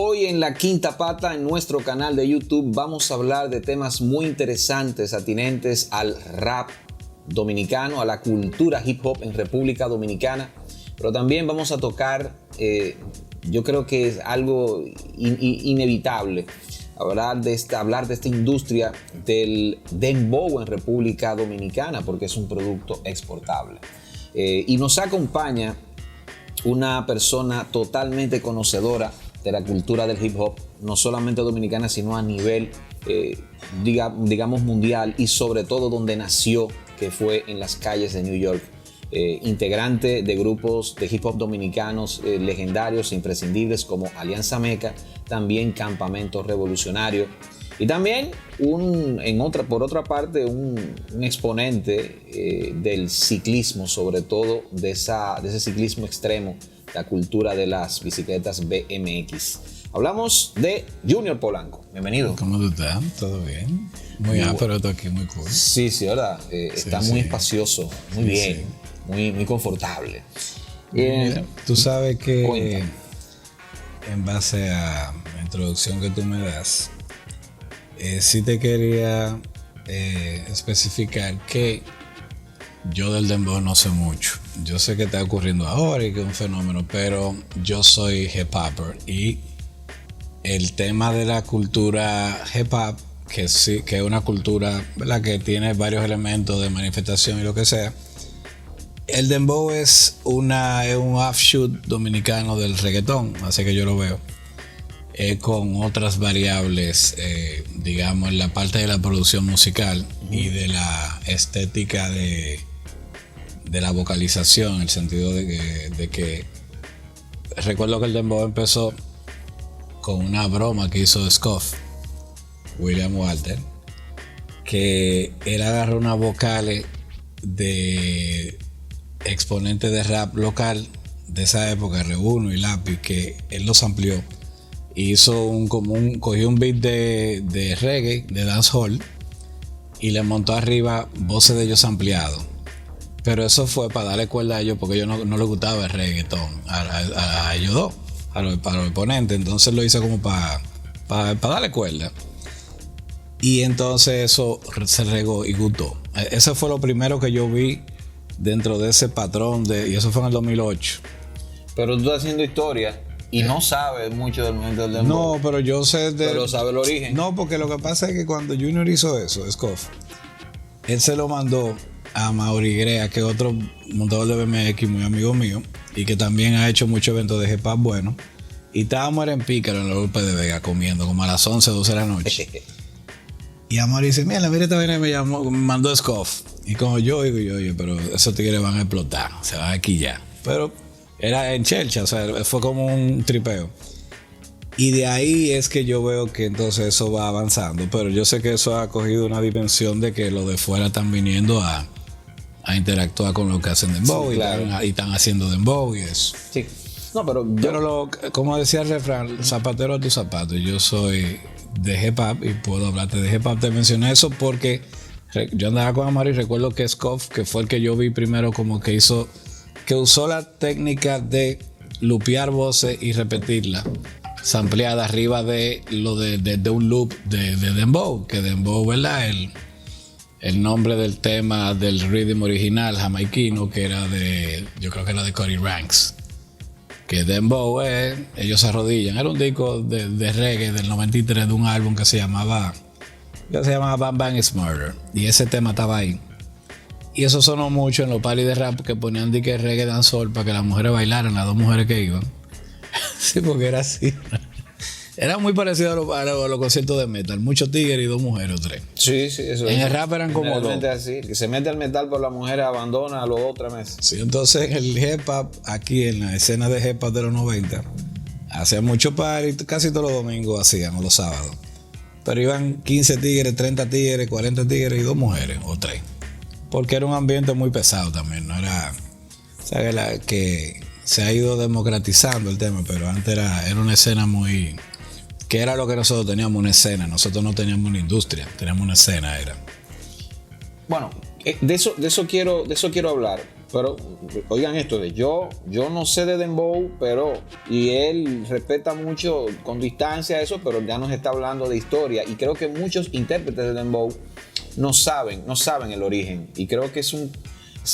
Hoy en La Quinta Pata, en nuestro canal de YouTube, vamos a hablar de temas muy interesantes atinentes al rap dominicano, a la cultura hip hop en República Dominicana, pero también vamos a tocar, yo creo que es algo inevitable, hablar de esta industria del dembow en República Dominicana, porque es un producto exportable. Y nos acompaña una persona totalmente conocedora de la cultura del hip hop, no solamente dominicana, sino a nivel, digamos, mundial, y sobre todo donde nació, que fue en las calles de New York. Integrante de grupos de hip hop dominicanos legendarios e imprescindibles como Alianza Meca, también Campamento Revolucionario, y también por otra parte un exponente del ciclismo, sobre todo de ese ciclismo extremo, la cultura de las bicicletas BMX. Hablamos de Junior Polanco. Bienvenido. ¿Cómo tú estás? ¿Todo bien? Muy áspero esto aquí, muy cool. Sí, ¿verdad? Está muy espacioso, muy bien, sí. Muy confortable. Mira, tú sabes que en base a la introducción que tú me das, sí te quería especificar que yo del dembow no sé mucho. Yo sé que está ocurriendo ahora y que es un fenómeno, pero yo soy hip hopper y el tema de la cultura hip hop, que sí, que es una cultura, ¿verdad?, que tiene varios elementos de manifestación y lo que sea. El dembow es un offshoot dominicano del reggaetón, así que yo lo veo. Con otras variables, digamos, en la parte de la producción musical y de la estética de la vocalización, en el sentido de que recuerdo que el dembow empezó con una broma que hizo Scoff, William Walter, que él agarró unas vocales de exponentes de rap local de esa época, R1 y Lápiz, que él los amplió. Hizo cogió un beat de reggae, de dancehall, y le montó arriba voces de ellos ampliados. Pero eso fue para darle cuerda a ellos, porque a ellos no les gustaba el reggaetón, a ellos dos, para los exponentes. Entonces lo hizo como para darle cuerda. Y entonces eso se regó y gustó. Eso fue lo primero que yo vi dentro de ese patrón, y eso fue en el 2008. Pero tú estás haciendo historia y no sabes mucho del momento del dembow. No, pero yo sé pero sabes el origen. No, porque lo que pasa es que cuando Junior hizo eso, Scoff, él se lo mandó a Mauri Grea, que es otro montador de BMX muy amigo mío y que también ha hecho muchos eventos de hip hop bueno. Y estábamos en Pícaro, en la Urbe de Vega, comiendo como a las 11, 12 de la noche. Y Amor dice, mira, esta vaina me mandó Scoff. Y como yo digo, oye, pero esos tigres van a explotar, se van aquí ya. Pero era en Chelcha, o sea, fue como un tripeo. Y de ahí es que yo veo que entonces eso va avanzando. Pero yo sé que eso ha cogido una dimensión de que los de fuera están viniendo a interactuar con lo que hacen dembow, sí, claro. y están haciendo dembow y eso. Sí. No, pero como decía el refrán, zapatero a tus zapatos. Yo soy de hip hop y puedo hablarte de hip hop. Te mencioné eso porque yo andaba con Amari y recuerdo que Scoff, que fue el que yo vi primero como que usó la técnica de lupear voces y repetirla sampleada arriba de un loop de dembow, que dembow, ¿verdad? El nombre del tema del rhythm original jamaiquino, que era yo creo que era de Cody Ranks. Que dembow ellos se arrodillan. Era un disco de reggae del 93 de un álbum que se llamaba Bam Bam Is Murder. Y ese tema estaba ahí. Y eso sonó mucho en los parties de rap que ponían de que reggae dancehall para que las mujeres bailaran, las dos mujeres que iban. Sí, porque era así. Era muy parecido a los conciertos de metal. Muchos tigres y dos mujeres o tres. Sí, eso es. En el rap eran como dos. Así. Que se mete al metal, pero la mujer abandona a los 2 o 3 meses. Sí, entonces el hip hop, aquí en la escena de hip hop de los 90, hacían mucho party, casi todos los domingos hacían, o los sábados. Pero iban 15 tigres, 30 tigres, 40 tigres y 2 mujeres o 3. Porque era un ambiente muy pesado también, no era... O sea, que se ha ido democratizando el tema, pero antes era una escena muy... Que era lo que nosotros teníamos, una escena. Nosotros no teníamos una industria, teníamos una escena, era. Bueno, de eso quiero hablar. Pero oigan esto, yo no sé de dembow, y él respeta mucho con distancia eso, pero ya nos está hablando de historia, y creo que muchos intérpretes de dembow no saben el origen, y creo que es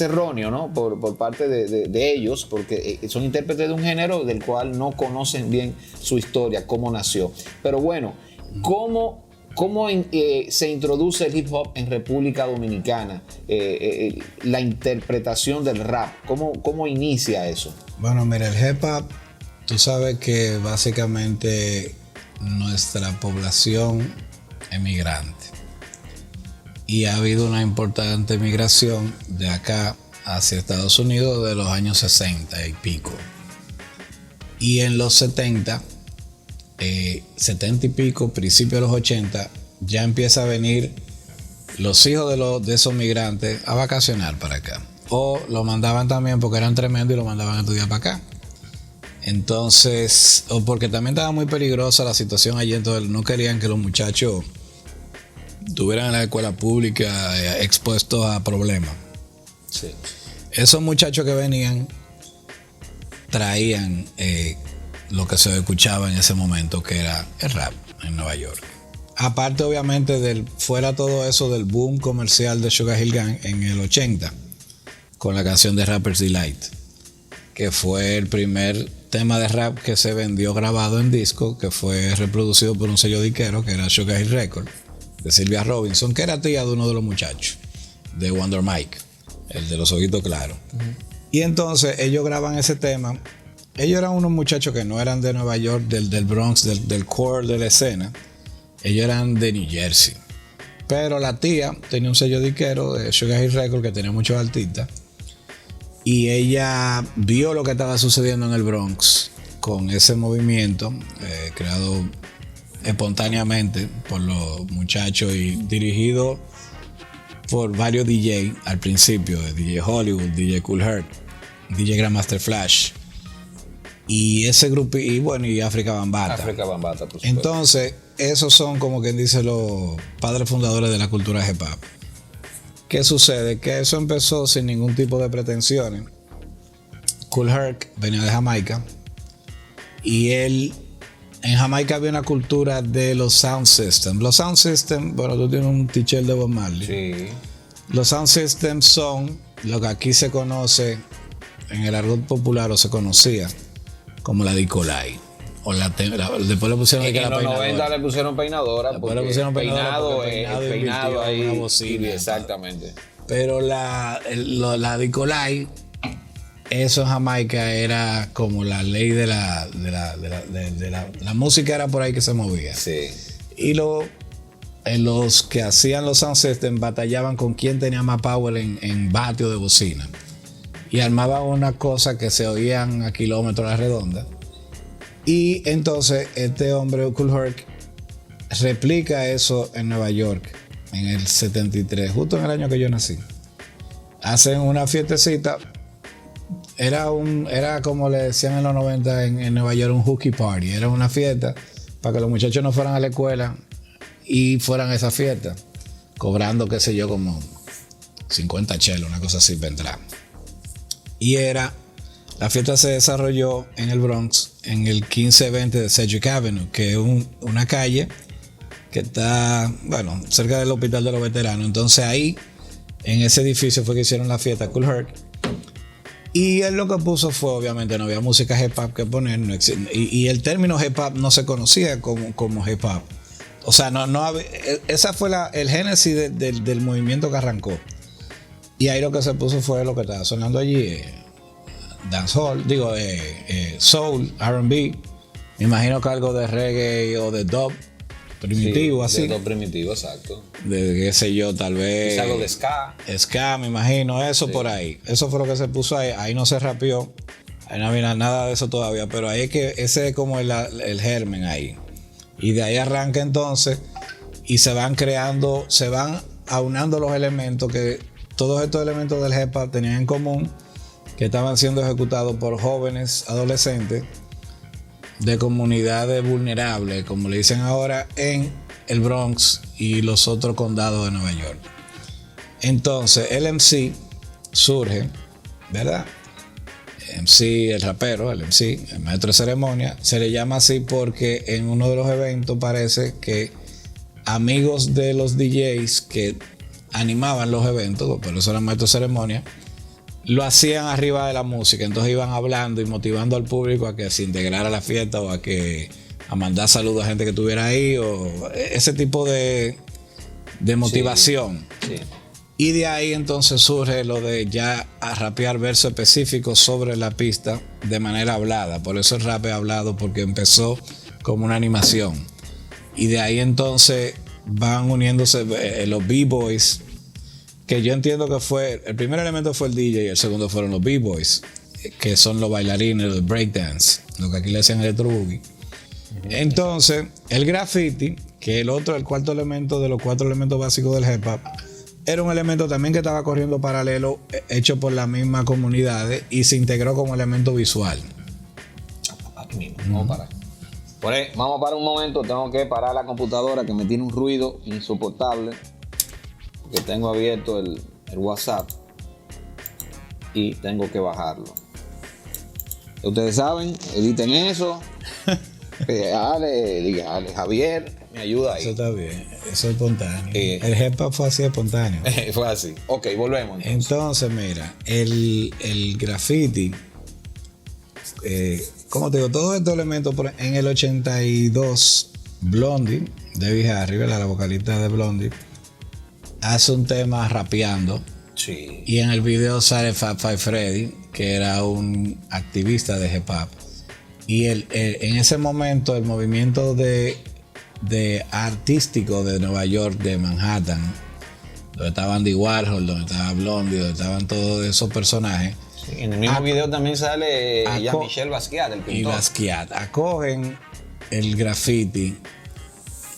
erróneo, ¿no? Por parte de ellos, porque son intérpretes de un género del cual no conocen bien su historia, cómo nació. Pero bueno, ¿cómo se introduce el hip hop en República Dominicana? La interpretación del rap, ¿cómo inicia eso? Bueno, mira, el hip hop, tú sabes que básicamente nuestra población es migrante. Y ha habido una importante migración de acá hacia Estados Unidos de los años 60 y pico. Y en los 70 y pico, principios de los 80, ya empieza a venir los hijos de esos migrantes a vacacionar para acá. O lo mandaban también porque eran tremendos y lo mandaban a estudiar para acá. Entonces, o porque también estaba muy peligrosa la situación allí, entonces no querían que los muchachos estuvieran en la escuela pública expuestos a problemas. Sí. Esos muchachos que venían traían lo que se escuchaba en ese momento, que era el rap en Nueva York. Aparte, obviamente, fuera todo eso del boom comercial de Sugar Hill Gang en el 80, con la canción de Rapper's Delight, que fue el primer tema de rap que se vendió grabado en disco, que fue reproducido por un sello disquero, que era Sugar Hill Records, de Sylvia Robinson, que era tía de uno de los muchachos, de Wonder Mike, el de los ojitos claros. Uh-huh. Y entonces ellos graban ese tema. Ellos eran unos muchachos que no eran de Nueva York, del Bronx, del core de la escena. Ellos eran de New Jersey. Pero la tía tenía un sello disquero de Sugar Hill Records que tenía muchos artistas. Y ella vio lo que estaba sucediendo en el Bronx con ese movimiento creado espontáneamente por los muchachos y dirigido por varios DJ al principio, de DJ Hollywood, DJ Kool Herc, DJ Grandmaster Flash y ese grupo, y bueno, y África Bambaataa. África Bambaataa, por supuesto. Entonces, esos son, como quien dice, los padres fundadores de la cultura hip hop. ¿Qué sucede? Que eso empezó sin ningún tipo de pretensiones. Kool Herc venía de Jamaica y en Jamaica había una cultura de los sound systems. Los sound systems, bueno, tú tienes un t-shirt de Bob Marley. Sí. Los sound systems son lo que aquí se conoce en el argot popular, o se conocía como la Dicolay. Después le pusieron en los 90 le pusieron peinadora. Después le pusieron peinado ahí. Una bocina, exactamente. Pero la Dicolay, eso en Jamaica era como la ley de la música, era por ahí que se movía. Sí. Y los que hacían los sound systems batallaban con quién tenía más power en vatio de bocina. Y armaban una cosa que se oían a kilómetros a la redonda. Y entonces este hombre, Kool Herc, replica eso en Nueva York en el 73, justo en el año que yo nací. Hacen una fiestecita. Era como le decían en los 90 en Nueva York, un hooky party. Era una fiesta para que los muchachos no fueran a la escuela y fueran a esa fiesta, cobrando, qué sé yo, como 50 chelos, una cosa así para entrar. Y la fiesta se desarrolló en el Bronx, en el 1520 de Sedgwick Avenue, que es una calle que está, bueno, cerca del Hospital de los Veteranos. Entonces ahí, en ese edificio fue que hicieron la fiesta Kool Herc. Y él lo que puso fue, obviamente, no había música hip hop que poner, y el término hip hop no se conocía como hip hop. O sea, no había, esa fue el génesis del movimiento que arrancó. Y ahí lo que se puso fue lo que estaba sonando allí, dancehall, soul, R&B. Me imagino que algo de reggae o de dub primitivo, sí, así. De dub primitivo, exacto. De qué sé yo, tal vez. Algo de ska. Ska, me imagino, eso sí. Por ahí. Eso fue lo que se puso ahí. Ahí no se rapeó. Ahí no había nada de eso todavía. Pero ahí es que ese es como el germen ahí. Y de ahí arranca entonces. Y se van aunando los elementos que todos estos elementos del hip hop tenían en común, que estaban siendo ejecutados por jóvenes adolescentes de comunidades vulnerables, como le dicen ahora, en el Bronx y los otros condados de Nueva York. Entonces el MC surge ¿verdad? MC, el rapero, el MC, el maestro de ceremonia, se le llama así porque en uno de los eventos parece que amigos de los DJs que animaban los eventos, por eso eran maestros de ceremonia, lo hacían arriba de la música, entonces iban hablando y motivando al público a que se integrara a la fiesta o a mandar saludos a gente que estuviera ahí o ese tipo de motivación. Sí, sí. Y de ahí entonces surge lo de ya a rapear versos específicos sobre la pista de manera hablada. Por eso el rap es hablado, porque empezó como una animación. Y de ahí entonces van uniéndose los B-Boys, que yo entiendo que el primer elemento fue el DJ y el segundo fueron los B-Boys, que son los bailarines, los breakdance, lo que aquí le decían electro boogie. Entonces, el graffiti, que el cuarto elemento de los 4 elementos básicos del hip hop, era un elemento también que estaba corriendo paralelo, hecho por la misma comunidad y se integró como elemento visual. Aquí mismo, vamos a parar. Vamos a parar un momento, tengo que parar la computadora que me tiene un ruido insoportable, porque tengo abierto el WhatsApp y tengo que bajarlo. Ustedes saben, editen eso. Ale, Javier, me ayuda ahí. Eso está bien, eso es espontáneo. El hip hop fue así espontáneo. Fue así. Ok, volvemos. Entonces mira, el graffiti, como te digo, todos estos elementos, en el 82, Blondie, Debbie Harry, la vocalista de Blondie, hace un tema rapeando. Sí. Y en el video sale Fab Five Freddy, que era un activista de hip hop. Y en ese momento el movimiento de artístico de Nueva York, de Manhattan, donde estaba Andy Warhol, donde estaba Blondie, donde estaban todos esos personajes. Sí, en el mismo video también sale Jean-Michel Basquiat, el pintor. Y Basquiat acogen el graffiti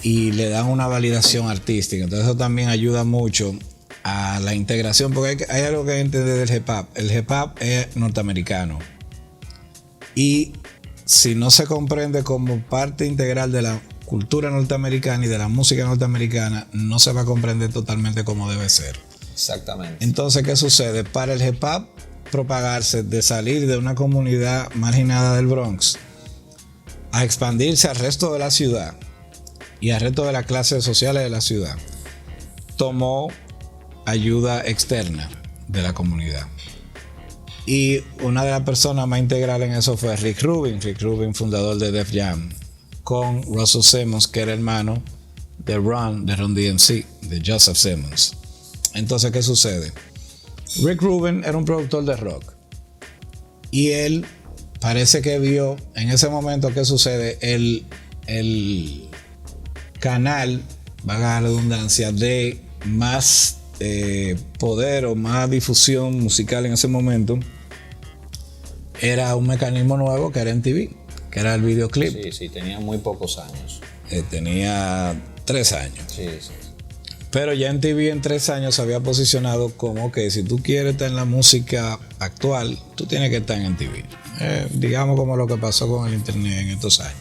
y le dan una validación artística. Entonces eso también ayuda mucho a la integración, porque hay algo que hay que entender del hip hop. El hip hop es norteamericano. Y si no se comprende como parte integral de la cultura norteamericana y de la música norteamericana, no se va a comprender totalmente como debe ser. Exactamente. Entonces, ¿qué sucede? Para el hip hop propagarse, de salir de una comunidad marginada del Bronx a expandirse al resto de la ciudad y al resto de las clases sociales de la ciudad, tomó ayuda externa de la comunidad. Y una de las personas más integrales en eso fue Rick Rubin, fundador de Def Jam, con Russell Simmons, que era hermano de Ron DMC, de Joseph Simmons. Entonces, ¿qué sucede? Rick Rubin era un productor de rock y él parece que vio en ese momento, ¿qué sucede? El canal, valga la redundancia, de más poder o más difusión musical en ese momento era un mecanismo nuevo que era MTV, que era el videoclip. Sí, tenía muy pocos años. Tenía 3 años. Sí. Pero ya MTV en 3 años se había posicionado como que si tú quieres estar en la música actual, tú tienes que estar en MTV. Digamos como lo que pasó con el internet en estos años.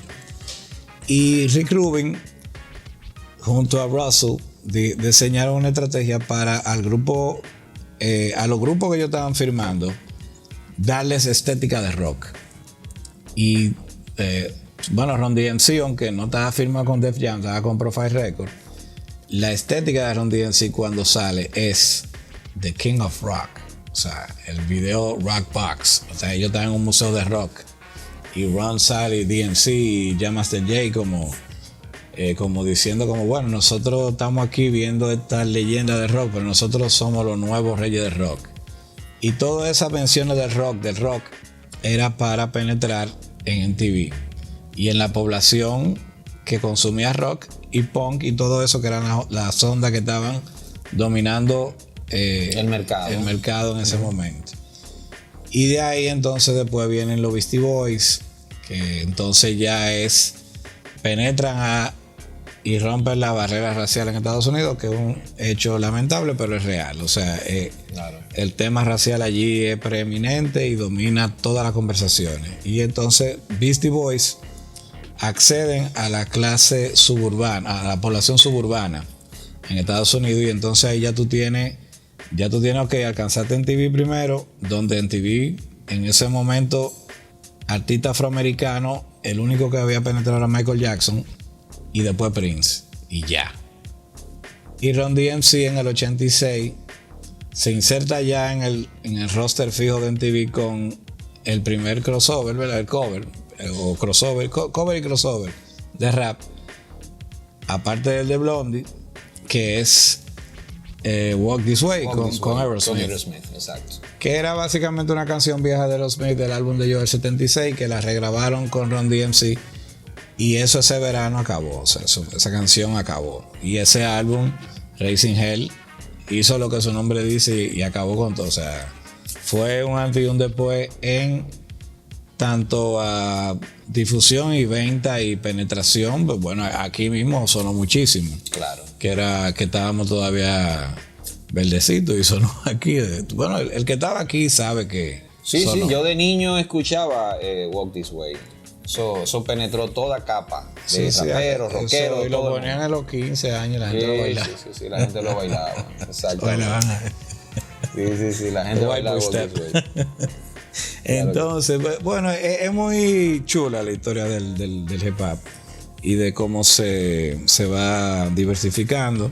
Y Rick Rubin, junto a Russell, diseñaron una estrategia para a los grupos que ellos estaban firmando, darles estética de rock. Y Ron DMC, aunque no estaba firmado con Def Jam, estaba con Profile Records, la estética de Ron DMC cuando sale es The King of Rock. O sea, el video Rock Box. O sea, ellos están en un museo de rock y Ron sale, DMC y Jam Master Jay como diciendo como, bueno, nosotros estamos aquí viendo esta leyenda de rock, pero nosotros somos los nuevos reyes del rock. Y todas esas menciones del rock era para penetrar en MTV y en la población que consumía rock y punk y todo eso, que eran las ondas que estaban dominando el mercado en ese momento. Y de ahí entonces después vienen los Beastie Boys, que entonces ya penetran y rompen la barrera racial en Estados Unidos, que es un hecho lamentable, pero es real. O sea, claro, el tema racial allí es preeminente y domina todas las conversaciones. Y entonces Beastie Boys acceden a la clase suburbana, a la población suburbana en Estados Unidos, y entonces ahí ya tú tienes ya tú tienes que alcanzarte en TV primero, donde en TV, en ese momento, artista afroamericano, el único que había penetrado era Michael Jackson y después Prince, y ya. Y Run DMC en el 86 se inserta ya en el roster fijo de MTV con el primer crossover, ¿verdad? El cover y crossover de rap, aparte del de Blondie, que es Walk This Way con Aerosmith. Exacto. Que era básicamente una canción vieja de Aerosmith del álbum de Joe del 76, que la regrabaron con Run DMC, y eso ese verano acabó, o sea, esa canción acabó. Y ese álbum, Raising Hell, hizo lo que su nombre dice y acabó con todo. O sea, fue un antes y un después en tanto a difusión y venta y penetración. Pues bueno, aquí mismo sonó muchísimo. Claro. Que estábamos todavía verdecitos y sonó aquí. Bueno, el que estaba aquí sabe que sí, sonó. Sí, yo de niño escuchaba Walk This Way. Eso penetró toda capa de raperos, rockeros. Y lo ponían a los 15 años, la gente lo bailaba. Sí, la gente lo bailaba. Exacto. Sí, la gente bailaba Walk This Way. Entonces, bueno, es muy chula la historia del hip hop y de cómo se va diversificando.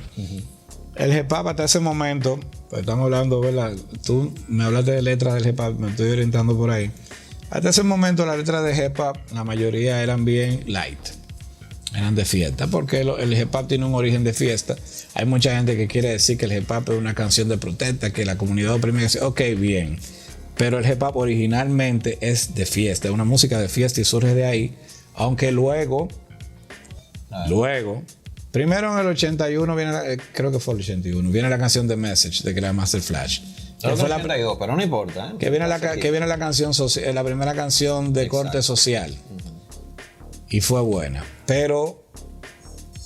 El hip hop hasta ese momento, pues estamos hablando, ¿verdad? Tú me hablaste de letras del hip hop, me estoy orientando por ahí. Hasta ese momento las letras de hip hop, la mayoría eran bien light, eran de fiesta, porque el hip hop tiene un origen de fiesta. Hay mucha gente que quiere decir que el hip hop es una canción de protesta, que la comunidad oprimida dice, ok, bien, pero el hip hop originalmente es de fiesta, es una música de fiesta y surge de ahí, aunque luego, primero en el 81 viene, creo que fue el 81, viene la canción The Message de Grandmaster Flash. Que fue pero no importa. Que viene la canción, la primera canción de corte social. Y fue buena. Pero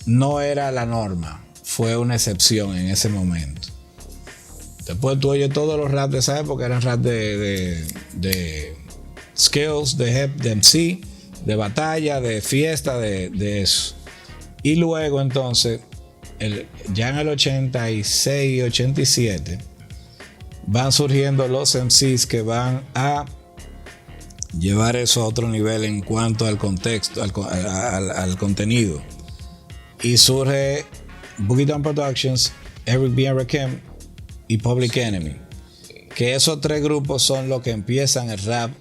no era la norma. Fue una excepción en ese momento. Después tú oyes todos los rap de esa época, eran rap de skills, de MC, de batalla, de fiesta, de eso. Y luego entonces, ya en el 86, 87, van surgiendo los MCs que van a llevar eso a otro nivel en cuanto al contexto, al contenido. Y surge Boogie Down Productions, Eric B. and Rakim y Public Enemy. Que esos tres grupos son los que empiezan el rap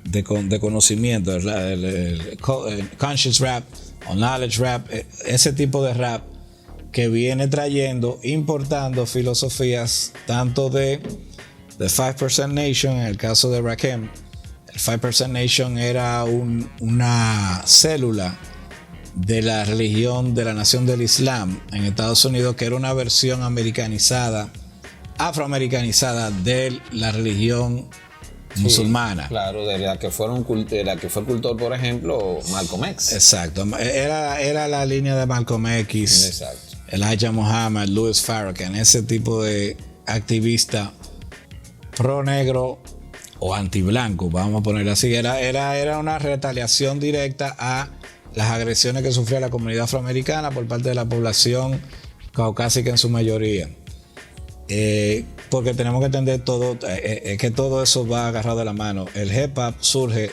de conocimiento, el conscious rap o knowledge rap, ese tipo de rap que viene trayendo, importando filosofías tanto de The 5% Nation, en el caso de Rakim. El 5% Nation era una célula de la religión de la nación del Islam en Estados Unidos, que era una versión afroamericanizada de la religión musulmana. Claro, de la que fue el cultor, por ejemplo, Malcolm X. Exacto, era la línea de Malcolm X. Exacto. Elijah Muhammad, Louis Farrakhan, ese tipo de activista pro negro o anti blanco, vamos a ponerlo así. Era una retaliación directa a las agresiones que sufría la comunidad afroamericana por parte de la población caucásica en su mayoría. Porque tenemos que entender todo, que todo eso va agarrado de la mano. El hip hop surge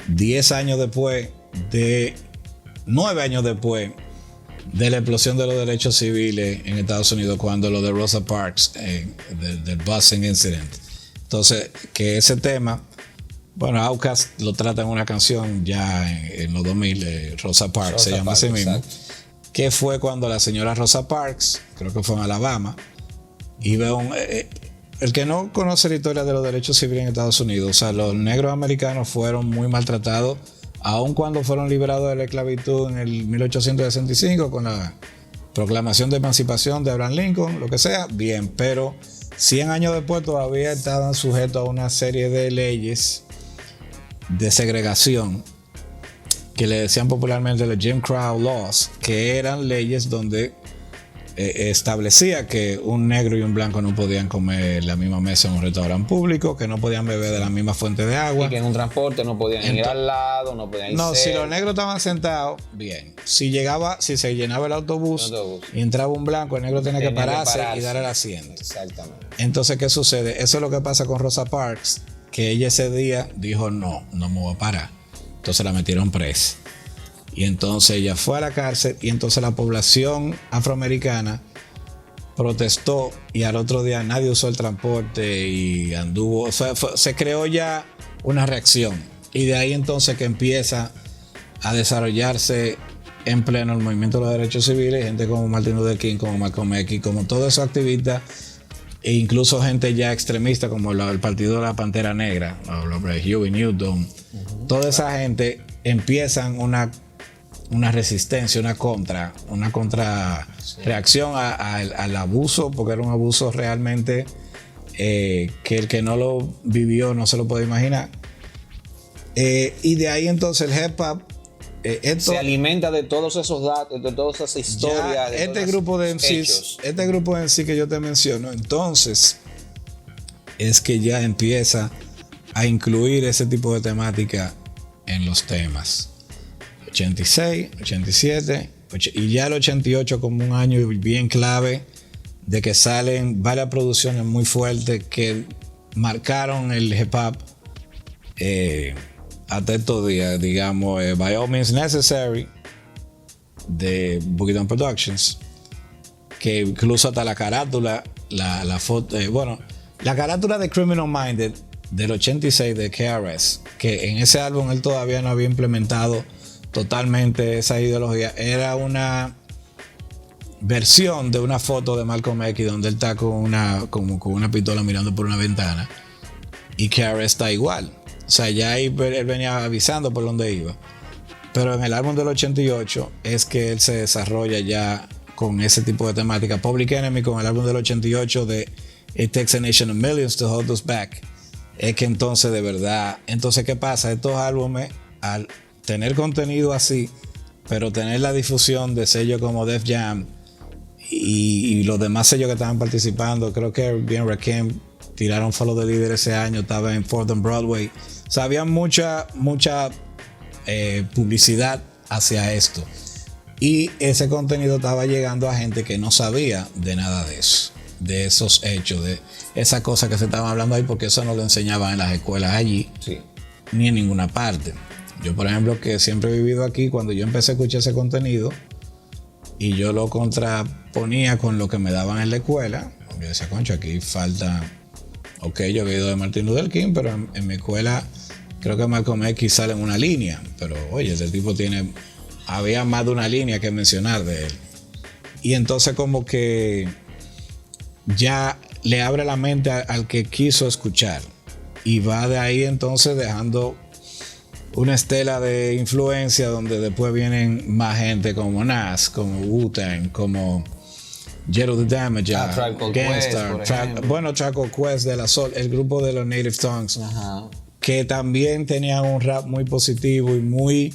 9 años después de la explosión de los derechos civiles en Estados Unidos, cuando lo de Rosa Parks, del busing incident. Entonces, que ese tema, bueno, Outkast lo trata en una canción ya en los 2000, Rosa Parks, se llama así mismo, que fue cuando la señora Rosa Parks, creo que fue en Alabama, y el que no conoce la historia de los derechos civiles en Estados Unidos, o sea, los negros americanos fueron muy maltratados, aun cuando fueron liberados de la esclavitud en el 1865 con la proclamación de emancipación de Abraham Lincoln, lo que sea, bien, pero 100 años después todavía estaban sujetos a una serie de leyes de segregación que le decían popularmente los Jim Crow Laws, que eran leyes donde establecía que un negro y un blanco no podían comer en la misma mesa en un restaurante público, que no podían beber de la misma fuente de agua. Y que en un transporte no podían ir al lado, no podían ir No, si los negros estaban sentados, bien. Si se llenaba el autobús y entraba un blanco, el negro tenía que pararse y dar el asiento. Exactamente. Entonces, ¿qué sucede? Eso es lo que pasa con Rosa Parks, que ella ese día dijo, no me voy a parar. Entonces la metieron presa. Y entonces ella fue a la cárcel y entonces la población afroamericana protestó y al otro día nadie usó el transporte y anduvo, o sea, se creó ya una reacción y de ahí entonces que empieza a desarrollarse en pleno el movimiento de los derechos civiles, gente como Martin Luther King, como Malcolm X, como todos esos activistas e incluso gente ya extremista como el partido de la Pantera Negra, Huey Newton, toda esa gente empiezan una resistencia, una contra reacción al abuso, porque era un abuso realmente que el que no lo vivió no se lo puede imaginar. Y de ahí entonces el hip hop se alimenta de todos esos datos, de todas esas historias. Este grupo de MCs que yo te menciono, entonces es que ya empieza a incluir ese tipo de temática en los temas. 86, 87 y ya el 88 como un año bien clave de que salen varias producciones muy fuertes que marcaron el hip hop hasta estos días, digamos, By All Means Necessary de Boogie Down Productions, que incluso hasta la carátula, la foto, la carátula de Criminal Minded del 86 de KRS, que en ese álbum él todavía no había implementado totalmente esa ideología, era una versión de una foto de Malcolm X donde él está con una pistola mirando por una ventana y KRS está igual. O sea, ya ahí él venía avisando por dónde iba. Pero en el álbum del 88 es que él se desarrolla ya con ese tipo de temática. Public Enemy con el álbum del 88 de It Takes a Nation of Millions to Hold Us Back. Es que entonces de verdad, entonces ¿qué pasa? Estos álbumes al tener contenido así, pero tener la difusión de sellos como Def Jam y los demás sellos que estaban participando, creo que bien Rakim tiraron Follow the Leader ese año, estaba en 4th and Broadway. O sea, había mucha publicidad hacia esto. Y ese contenido estaba llegando a gente que no sabía de nada de eso, de esos hechos, de esas cosas que se estaban hablando ahí, porque eso no lo enseñaban en las escuelas allí, ni en ninguna parte. Yo, por ejemplo, que siempre he vivido aquí, cuando yo empecé a escuchar ese contenido y yo lo contraponía con lo que me daban en la escuela, yo decía, concho, aquí falta... Ok, yo he oído de Martin Luther King, pero en mi escuela creo que Malcolm X sale en una línea. Pero oye, ese tipo había más de una línea que mencionar de él. Y entonces como que ya le abre la mente al que quiso escuchar. Y va de ahí entonces dejando una estela de influencia donde después vienen más gente como Nas, como Wu-Tang, como Jero the Damage, Gangstar, Tribe Called Quest de la Sol, el grupo de los Native Tongues, que también tenían un rap muy positivo y muy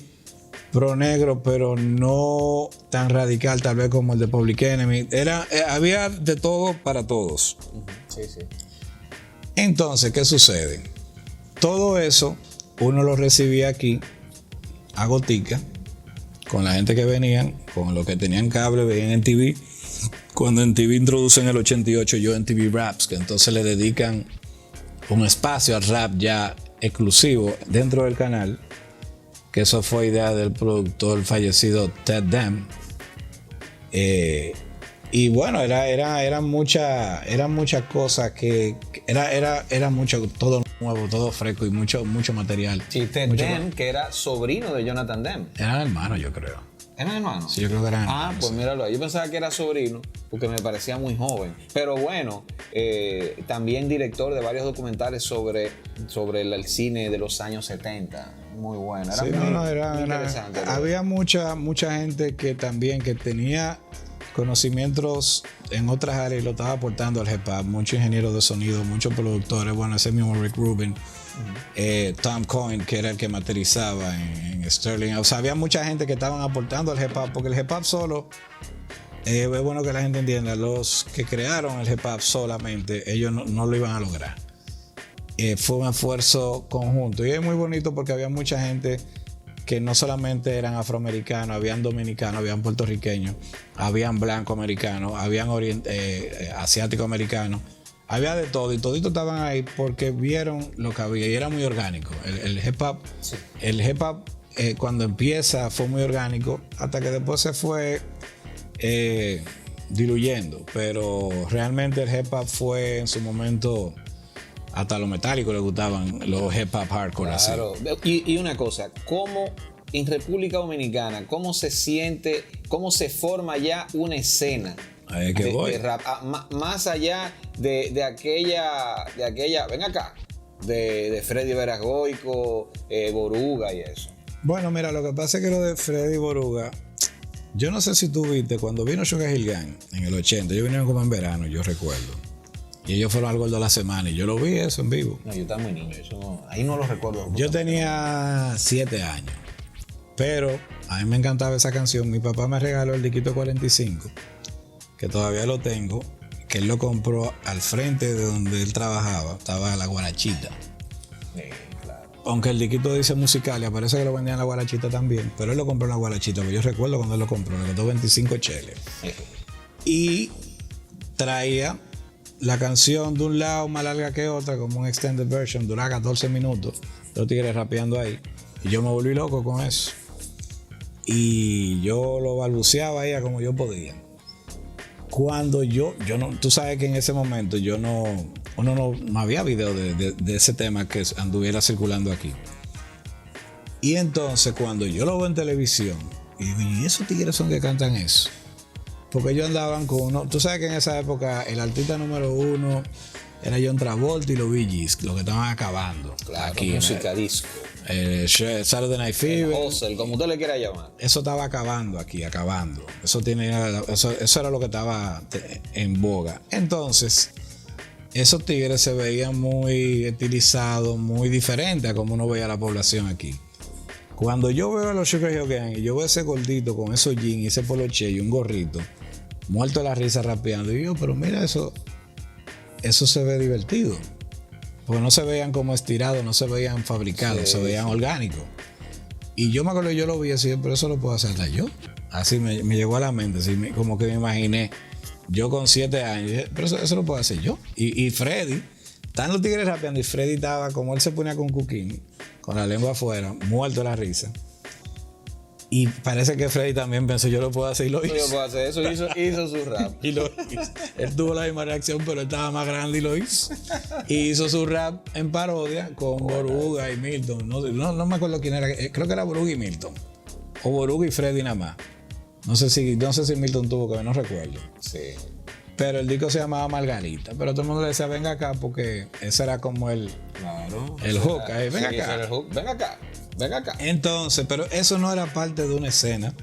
pro negro, pero no tan radical tal vez como el de Public Enemy. Había de todo para todos. Sí. Entonces, ¿qué sucede? Todo eso uno lo recibía aquí a gotica, con la gente que venían, con los que tenían cable, veían en TV. Cuando en TV introducen el 88, yo en TV Raps, que entonces le dedican un espacio al rap ya exclusivo dentro del canal, que eso fue idea del productor fallecido Ted Dem. Y bueno, eran muchas cosas que era mucho, todo nuevo, todo fresco y mucho material. Sí, Ted Dem, que era sobrino de Jonathan Dem. Eran hermanos, yo creo. ¿Eran hermanos? Sí, yo creo que eran hermanos. Pues míralo ahí. Yo pensaba que era sobrino porque me parecía muy joven. Pero bueno, también director de varios documentales sobre el cine de los años 70. Muy bueno. Era muy interesante. Había mucha gente que también que tenía conocimientos en otras áreas y lo estaba aportando al hip hop. Muchos ingenieros de sonido, muchos productores. Bueno, ese mismo Rick Rubin. Tom Coyne, que era el que materializaba en Sterling. O sea, había mucha gente que estaban aportando al hip hop, porque el hip hop solo es bueno que la gente entienda, los que crearon el hip hop solamente, ellos no lo iban a lograr. Fue un esfuerzo conjunto y es muy bonito porque había mucha gente que no solamente eran afroamericanos, habían dominicanos, habían puertorriqueños, habían blancos americanos, habían asiáticos americanos, había de todo y toditos estaban ahí porque vieron lo que había y era muy orgánico. El hip hop, sí. El hip hop cuando empieza fue muy orgánico hasta que después se fue diluyendo, pero realmente el hip hop fue en su momento, hasta a los metálicos les gustaban los hip hop hardcore. Claro. Así. Y una cosa, ¿cómo en República Dominicana, cómo se siente, cómo se forma ya una escena de rap? Más allá de aquella, ven acá, de Freddy Veragoico, Boruga y eso. Bueno, mira, lo que pasa es que lo de Freddy Boruga, yo no sé si tú viste, cuando vino Sugar Hill Gang en el 80, ellos vinieron como en verano, yo recuerdo. Y ellos fueron al Gordo de la Semana y yo lo vi eso en vivo. No, yo estaba muy niño, eso ahí no lo recuerdo. Yo tenía 7 años, pero a mí me encantaba esa canción. Mi papá me regaló el Diquito 45, que todavía lo tengo, que él lo compró al frente de donde él trabajaba, estaba la Guarachita. Sí, claro. Aunque el Diquito dice Musicalia, parece que lo vendían en la Guarachita también, pero él lo compró en la Guarachita, porque yo recuerdo cuando él lo compró, le costó 25 cheles. Sí. Y traía la canción de un lado más larga que otra, como un extended version, duraba 14 minutos, los tigres rapeando ahí. Y yo me volví loco con eso. Y yo lo balbuceaba ahí a como yo podía. Cuando yo no, tú sabes que en ese momento no había video de ese tema que anduviera circulando aquí. Y entonces cuando yo lo veo en televisión, y digo, ¿y esos tigres son que cantan eso? Porque ellos andaban con uno. Tú sabes que en esa época el artista número 1 era John Travolta y los Bee Gees, los que estaban acabando. Claro, aquí, música disco. Saturday Night Fever. Hustle, como usted le quiera llamar. Eso estaba acabando aquí, acabando. Eso era lo que estaba en boga. Entonces, esos tigres se veían muy estilizados, muy diferentes a como uno veía la población aquí. Cuando yo veo a los Sugar Hill Gang y yo veo ese gordito con esos jeans y ese poloche y un gorrito, muerto de la risa rapeando, y yo, pero mira, eso se ve divertido. Porque no se veían como estirados, no se veían fabricados, sí, se veían orgánicos. Y yo me acuerdo, yo lo vi así, pero eso lo puedo hacer hasta yo. Así me llegó a la mente, así como que me imaginé, yo con 7 años, pero eso lo puedo hacer yo. Y Freddy, están los tigres rapeando y Freddy estaba, como él se ponía con Cuquín, con la lengua afuera, muerto de la risa. Y parece que Freddy también pensó, yo lo puedo hacer y lo hizo. Yo puedo hacer eso, hizo su rap. Y lo hizo. Él tuvo la misma reacción, pero él estaba más grande y lo hizo. Y hizo su rap en parodia con Boruga y Milton. No me acuerdo quién era, creo que era Boruga y Milton. O Boruga y Freddy nada más. No sé si Milton tuvo que ver, no recuerdo. Sí. Pero el disco se llamaba Margarita. Pero todo el mundo le decía, venga acá, porque ese era como el hook. Ahí, venga acá. Venga acá. Venga acá. Entonces, pero eso no era parte de una escena,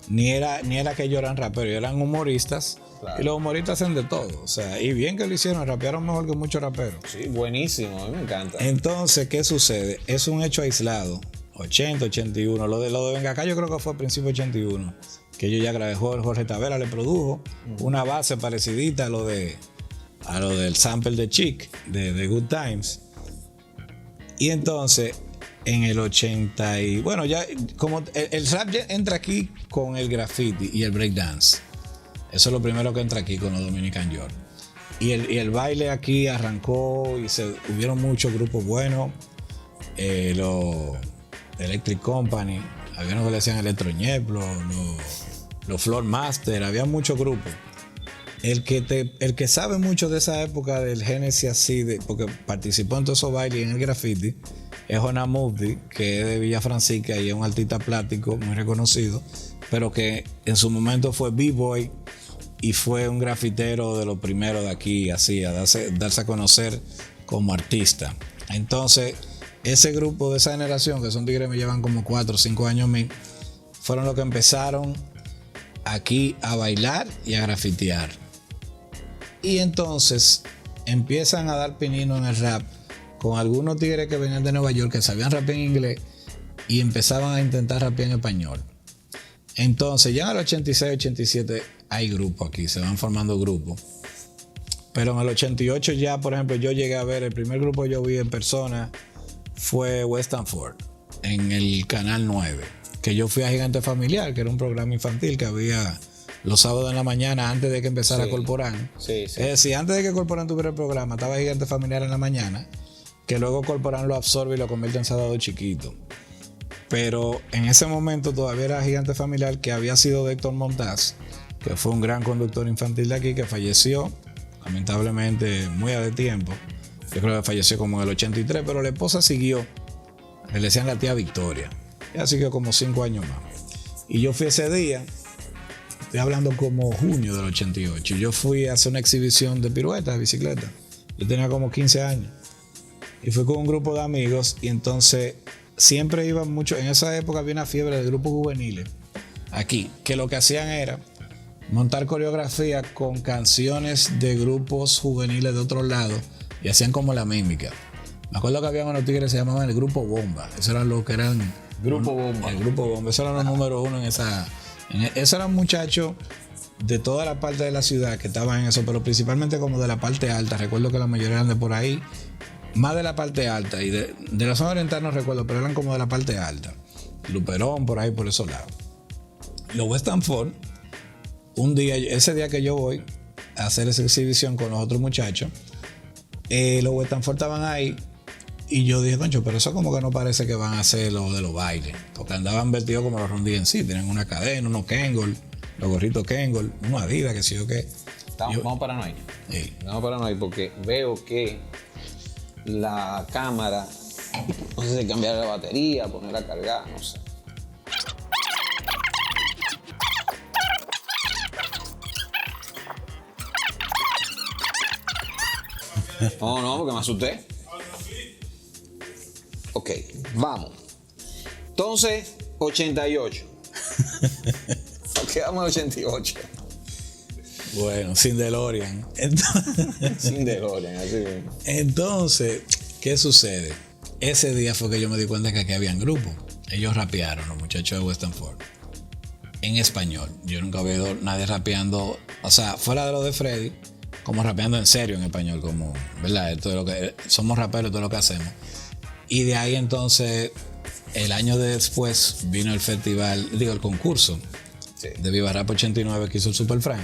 ni era que ellos eran raperos, ellos eran humoristas. Claro. Y los humoristas hacen de todo. O sea, y bien que lo hicieron, rapearon mejor que muchos raperos. Sí, buenísimo, a mí me encanta. Entonces, ¿qué sucede? Es un hecho aislado. 80, 81. Lo de Venga acá yo creo que fue a principio 81. Que yo ya grabé, Jorge Tavera le produjo una base parecidita a lo del sample de Chic, de Good Times. Y entonces, en el 80 y... Bueno, ya como el rap ya entra aquí con el graffiti y el breakdance. Eso es lo primero que entra aquí con los Dominican York. Y el baile aquí arrancó y hubieron muchos grupos buenos. Los Electric Company, había unos que le decían Electroñep, los Floor Master, había muchos grupos. El que sabe mucho de esa época del génesis así, porque participó en todos esos bailes y en el graffiti, es Jona Mufti, que es de Villa Francisca y es un artista plástico muy reconocido, pero que en su momento fue B-Boy y fue un grafitero de los primeros de aquí, así, a darse a conocer como artista. Entonces, ese grupo de esa generación, que son tigres que me llevan como 4 o 5 años a mí, fueron los que empezaron aquí a bailar y a grafitear. Y entonces empiezan a dar pinino en el rap con algunos tigres que venían de Nueva York que sabían rapear en inglés y empezaban a intentar rapear en español. Entonces ya en el 86, 87 hay grupos aquí, se van formando grupos. Pero en el 88 ya, por ejemplo, yo llegué a ver, el primer grupo que yo vi en persona fue Western Ford, en el Canal 9. Que yo fui a Gigante Familiar, que era un programa infantil que había los sábados en la mañana antes de que empezara Corporán. Sí. Es decir, antes de que Corporán tuviera el programa, estaba Gigante Familiar en la mañana, que luego Corporán lo absorbe y lo convierte en sábado chiquito. Pero en ese momento todavía era Gigante Familiar, que había sido de Héctor Montaz, que fue un gran conductor infantil de aquí, que falleció lamentablemente muy a de tiempo. Yo creo que falleció como en el 83, pero la esposa siguió. Le decían la tía Victoria. Ella siguió como 5 años más. Y yo fui ese día, estoy hablando como junio del 88. Yo fui a hacer una exhibición de piruetas de bicicleta. Yo tenía como 15 años. Y fui con un grupo de amigos y entonces siempre iban mucho. En esa época había una fiebre de grupos juveniles aquí, que lo que hacían era montar coreografía con canciones de grupos juveniles de otros lados y hacían como la mímica. Me acuerdo que había unos tigres que se llamaban el Grupo Bomba. Eso era lo que eran. Grupo Bomba. El Grupo Bomba. Eso era los número uno en esa. Esos eran muchachos de toda la parte de la ciudad que estaban en eso, pero principalmente como de la parte alta. Recuerdo que la mayoría eran de por ahí. Más de la parte alta. Y de la zona oriental no recuerdo, pero eran como de la parte alta. Luperón, por ahí, por esos lados. Los Western Ford. Un día, ese día que yo voy a hacer esa exhibición con los otros muchachos, los Western Ford estaban ahí y yo dije, concho, pero eso como que no parece que van a hacer lo de los bailes, porque andaban vestidos como los Run DMC, tenían una cadena, unos Kangol, los gorritos Kangol, unos Adidas, que sé yo qué. Vamos para no ahí. Sí. Vamos para no ahí porque veo que la cámara, no sé si cambiar la batería, ponerla a cargar, no sé. No, porque me asusté. Ok, vamos. Entonces, 88. Nos quedamos en 88. Bueno, sin DeLorean. Sin DeLorean, así bien. Entonces, ¿qué sucede? Ese día fue que yo me di cuenta que aquí habían grupos. Ellos rapearon, los muchachos de Western Ford, en español. Yo nunca había oído nadie rapeando, o sea, fuera de lo de Freddy, como rapeando en serio en español, como, ¿verdad? Esto es lo que somos raperos, todo lo que hacemos. Y de ahí entonces, el año después vino el festival, el concurso de Viva Rap 89 que hizo el Super Frank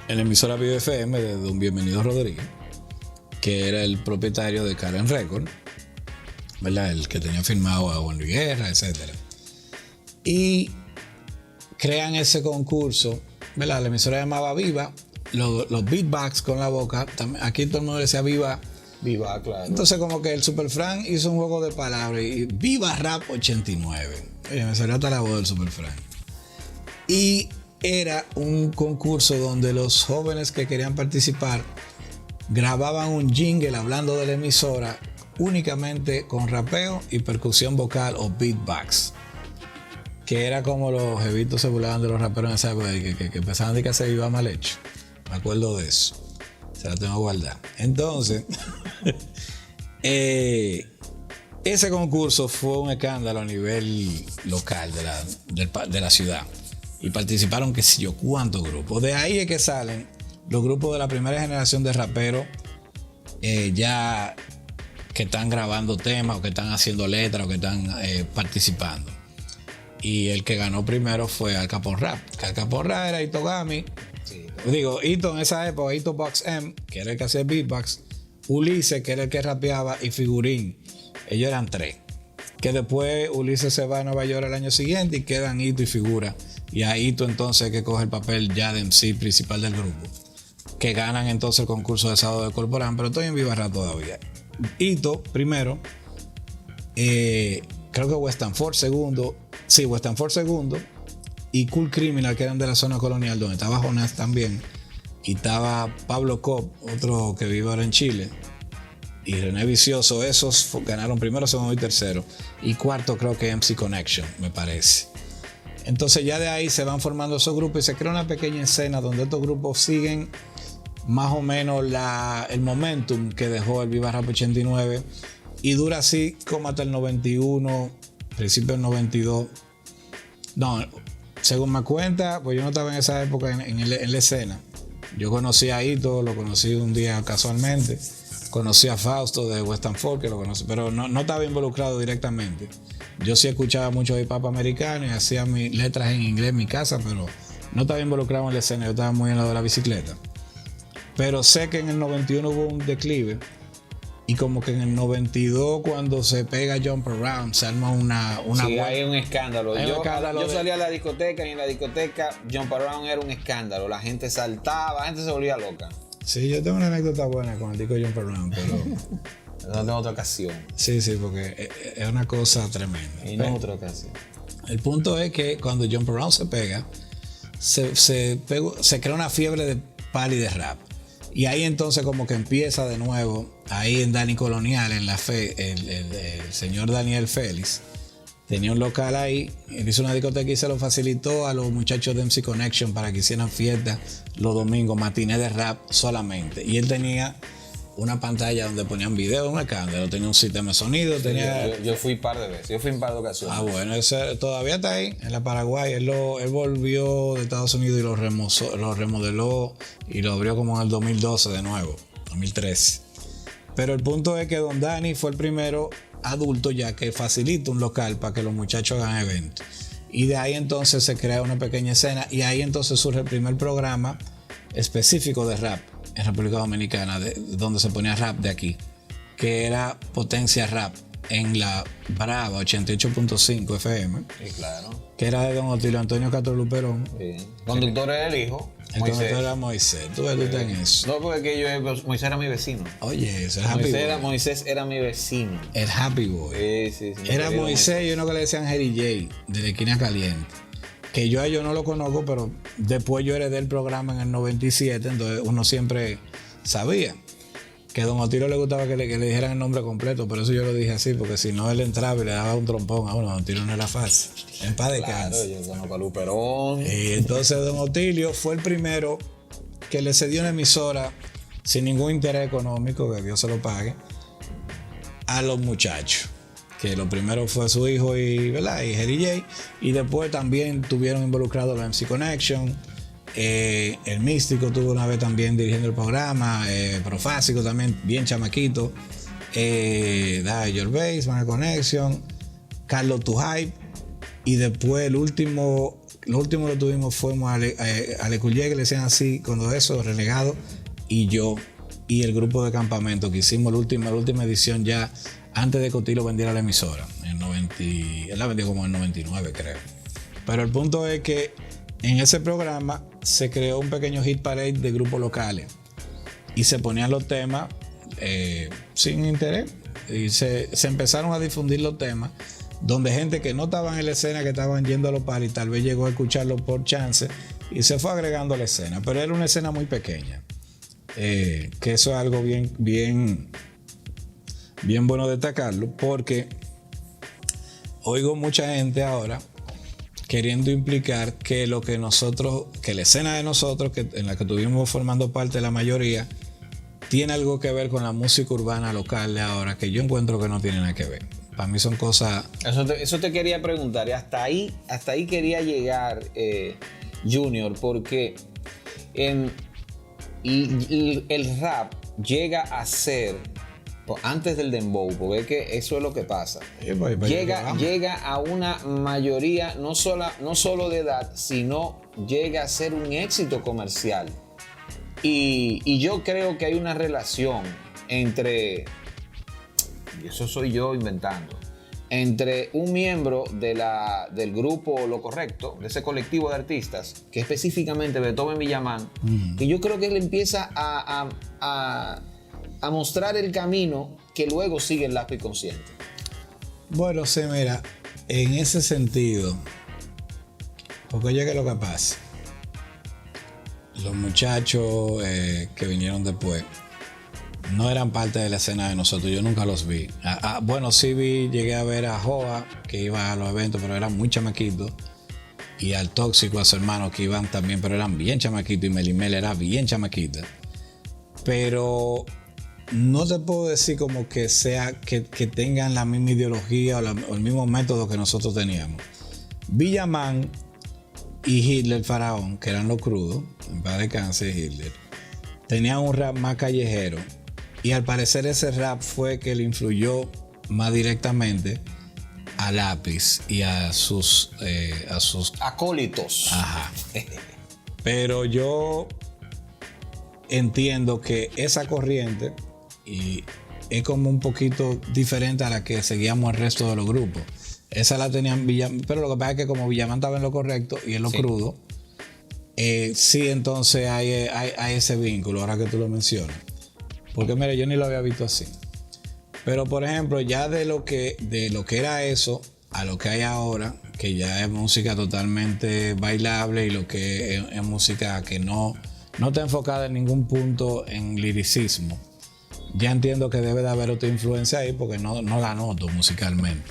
en la emisora Viva FM de don Bienvenido Rodríguez, que era el propietario de Karen Record, ¿verdad? El que tenía firmado a Juan Luis Guerra, etc. Y crean ese concurso, ¿verdad? La emisora llamaba Viva. Los beatbox con la boca, aquí todo el mundo decía Viva. Viva, claro. Entonces como que el Super Frank hizo un juego de palabras y Viva Rap 89. Oye, me salió hasta la voz del Super Frank. Y era un concurso donde los jóvenes que querían participar grababan un jingle hablando de la emisora únicamente con rapeo y percusión vocal o beatbox. Que era como los jevitos se burlaban de los raperos en esa época, que empezaban a hacer Viva mal hecho. Me acuerdo de eso. Se la tengo guardada. Entonces, ese concurso fue un escándalo a nivel local de la ciudad. Y participaron qué sé yo cuántos grupos. De ahí es que salen los grupos de la primera generación de raperos ya que están grabando temas o que están haciendo letras o que están participando. Y el que ganó primero fue Al Capone Rap. Que Al Capone Rap era Itogami. Sí. Digo, Ito en esa época, Ito Box M, que era el que hacía el beatbox, Ulises, que era el que rapeaba, y Figurín. Ellos eran 3. Que después Ulises se va a Nueva York el año siguiente y quedan Ito y Figura. Y a Ito entonces que coge el papel ya de MC principal del grupo. Que ganan entonces el concurso de sábado de Corporán, pero estoy en Viva Rap todavía. Ito primero, creo que Western Ford segundo. Sí, Western Ford segundo. Y Cool Criminal, que eran de la zona colonial, donde estaba Jonás también. Y estaba Pablo Cobb, otro que vive ahora en Chile. Y René Vicioso. Esos ganaron primero, segundo y tercero. Y cuarto creo que MC Connection, me parece. Entonces ya de ahí se van formando esos grupos y se crea una pequeña escena donde estos grupos siguen más o menos el momentum que dejó el Viva Rap 89. Y dura así como hasta el 91, principio del 92. No, según me cuenta, pues yo no estaba en esa época en la escena. Yo conocí a Ito, lo conocí un día casualmente. Conocí a Fausto de Western Folk, que lo conocí, pero no estaba involucrado directamente. Yo sí escuchaba mucho hip hop americano y hacía mis letras en inglés en mi casa, pero no estaba involucrado en la escena, yo estaba muy en lo de la bicicleta. Pero sé que en el 91 hubo un declive y como que en el 92 cuando se pega Jump Around se arma una sí, hay un escándalo. Yo de... salía a la discoteca y en la discoteca Jump Around era un escándalo. La gente saltaba, la gente se volvía loca. Sí, yo tengo una anécdota buena con el disco Jump Around, pero... no tengo otra ocasión. Sí, porque es una cosa tremenda. Y no otra ocasión. El punto es que cuando Jump Around se pega, se crea una fiebre de party de rap. Y ahí entonces como que empieza de nuevo, ahí en Dani Colonial, en La Fe, el señor Daniel Félix tenía un local ahí, él hizo una discoteca y se lo facilitó a los muchachos de MC Connection para que hicieran fiestas los domingos, matiné de rap solamente. Y él tenía una pantalla donde ponían videos, un escándalo, tenía un sistema de sonido, tenía... Yo fui un par de veces, yo fui un par de ocasiones. Ah, bueno, ese todavía está ahí, en la Paraguay. Él volvió de Estados Unidos y lo remodeló y lo abrió como en el 2012 de nuevo, 2013. Pero el punto es que Don Dani fue el primero adulto ya que facilita un local para que los muchachos hagan eventos. Y de ahí entonces se crea una pequeña escena y ahí entonces surge el primer programa específico de rap en República Dominicana, donde se ponía rap de aquí, que era Potencia Rap en la Brava 88.5 FM. Sí, claro. Que era de don Otilio Antonio Castro Luperón. Sí. Conductor era el hijo. El conductor era Moisés. Tú estás en eso. No, porque Moisés era mi vecino. Oye, eso es Happy Boy. Moisés era mi vecino. El Happy Boy. Sí. Era Moisés y uno que le decían Jerry J, de la esquina caliente. Que yo a ellos no lo conozco, pero después yo heredé el programa en el 97, entonces uno siempre sabía que a don Otilio le gustaba que le dijeran el nombre completo, por eso yo lo dije así, porque si no él entraba y le daba un trompón a uno, don Otilio no era fácil. En paz descanse. Claro, yo conozco a Luperón. Y entonces don Otilio fue el primero que le cedió una emisora sin ningún interés económico, que Dios se lo pague, a los muchachos. Que lo primero fue su hijo y Jerry J. Y después también tuvieron involucrados los MC Connection. El Místico tuvo una vez también dirigiendo el programa. Profásico también, bien chamaquito. Your Base, Mana Connection. Carlos Tuhype. Y después lo último lo tuvimos fuimos a Alecuye, que le decían así, cuando eso, Renegado. Y yo y el grupo de campamento que hicimos la última edición ya antes de que Otilo vendiera la emisora, él la vendió como en 99 creo. Pero el punto es que en ese programa se creó un pequeño hit parade de grupos locales y se ponían los temas sin interés y se empezaron a difundir los temas donde gente que no estaban en la escena, que estaban yendo a los paris, tal vez llegó a escucharlo por chance y se fue agregando a la escena, pero era una escena muy pequeña, que eso es algo bien bueno destacarlo, porque oigo mucha gente ahora queriendo implicar que que la escena de nosotros, en la que estuvimos formando parte la mayoría, tiene algo que ver con la música urbana local de ahora, que yo encuentro que no tiene nada que ver. Para mí son cosas... Eso te quería preguntar, y hasta ahí quería llegar, Junior, porque el rap llega a ser, antes del dembow, porque es que eso es lo que pasa. Llega a una mayoría, no solo de edad, sino llega a ser un éxito comercial. Y yo creo que hay una relación entre, y eso soy yo inventando, entre un miembro del grupo Lo Correcto, de ese colectivo de artistas, que específicamente Beethoven Villamán, que yo creo que él empieza a mostrar el camino que luego sigue el lápiz consciente. Bueno, sí, mira, en ese sentido, porque oye que lo que pasa, los muchachos que vinieron después no eran parte de la escena de nosotros, yo nunca los vi. Bueno, sí llegué a ver a Joa, que iba a los eventos, pero eran muy chamaquitos, y al Tóxico, a su hermano, que iban también, pero eran bien chamaquitos, y Melimel era bien chamaquita. Pero no te puedo decir como que tengan la misma ideología o el mismo método que nosotros teníamos. Villamán y Hitler Faraón, que eran los crudos, en paz descanse Hitler, tenían un rap más callejero. Y al parecer ese rap fue que le influyó más directamente a Lápiz y a sus acólitos. Ajá. Pero yo entiendo que esa corriente y es como un poquito diferente a la que seguíamos el resto de los grupos. Esa la tenían Villamán, pero lo que pasa es que como Villamán estaba en lo correcto y en lo crudo, sí, entonces hay ese vínculo, ahora que tú lo mencionas. Porque mira, yo ni lo había visto así. Pero por ejemplo, ya de lo que era eso a lo que hay ahora, que ya es música totalmente bailable y lo que es música que no está enfocada en ningún punto en liricismo. Ya entiendo que debe de haber otra influencia ahí porque no la noto musicalmente.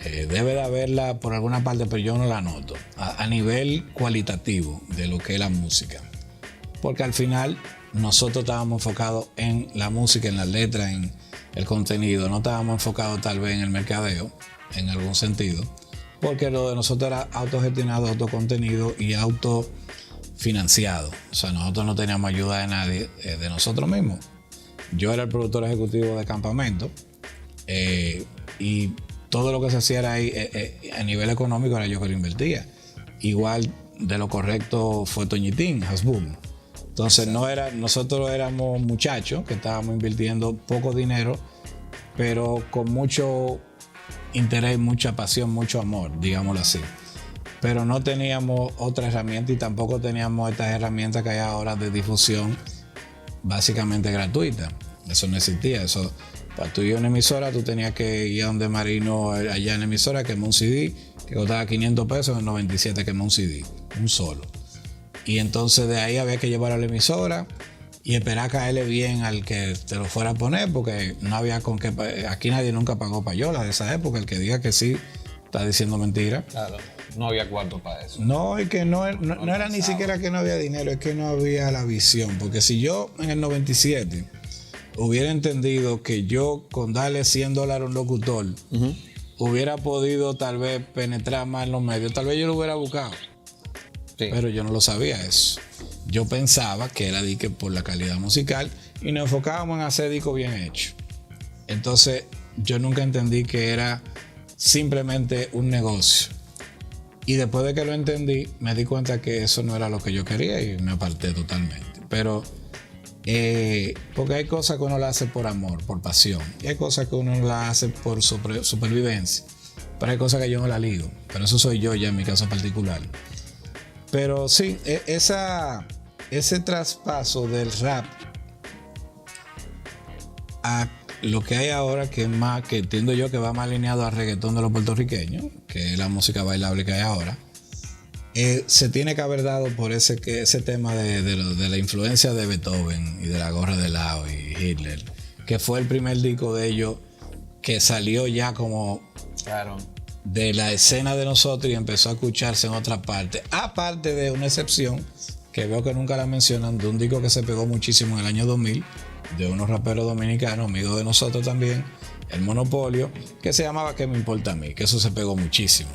Debe de haberla por alguna parte, pero yo no la noto a nivel cualitativo de lo que es la música. Porque al final nosotros estábamos enfocados en la música, en las letras, en el contenido. No estábamos enfocados tal vez en el mercadeo, en algún sentido. Porque lo de nosotros era autogestionado, autocontenido y autofinanciado. O sea, nosotros no teníamos ayuda de nadie, de nosotros mismos. Yo era el productor ejecutivo de Campamento y todo lo que se hacía era ahí, a nivel económico era yo que lo invertía. Igual de lo correcto fue Toñitín, Hasbun. Entonces nosotros éramos muchachos que estábamos invirtiendo poco dinero, pero con mucho interés, mucha pasión, mucho amor, digámoslo así. Pero no teníamos otra herramienta y tampoco teníamos estas herramientas que hay ahora de difusión básicamente gratuita. Eso no existía. Eso, para tú ir a una emisora, tú tenías que ir a donde Marino, allá en la emisora, quemó un CD que costaba 500 pesos, en el 97 quemó un CD, un solo. Y entonces de ahí había que llevarlo a la emisora y esperar a caerle bien al que te lo fuera a poner, porque no había con qué. Aquí nadie nunca pagó payola de esa época. El que diga que sí está diciendo mentira. Claro, no había cuarto para eso. No, y que no era ni siquiera que no había dinero, es que no había la visión. Porque si yo en el 97 hubiera entendido que yo con darle $100 a un locutor hubiera podido tal vez penetrar más en los medios, tal vez yo lo hubiera buscado. Sí. Pero yo no lo sabía eso. Yo pensaba que era dique por la calidad musical y nos enfocábamos en hacer discos bien hechos. Entonces yo nunca entendí que era simplemente un negocio. Y después de que lo entendí, me di cuenta que eso no era lo que yo quería y me aparté totalmente. Pero porque hay cosas que uno la hace por amor, por pasión. Y hay cosas que uno la hace por supervivencia. Pero hay cosas que yo no la ligo. Pero eso soy yo ya en mi caso particular. Pero sí, ese traspaso del rap a lo que hay ahora, que es más, que entiendo yo que va más alineado al reggaetón de los puertorriqueños, que es la música bailable que hay ahora, se tiene que haber dado por ese tema de la influencia de Beethoven y de la gorra de Lao y Hitler, que fue el primer disco de ellos que salió ya como... Claro. De la escena de nosotros y empezó a escucharse en otra parte, aparte de una excepción que veo que nunca la mencionan, de un disco que se pegó muchísimo en el año 2000 de unos raperos dominicanos, amigos de nosotros también, El Monopolio, que se llamaba ¿Qué me importa a mí? Que eso se pegó muchísimo.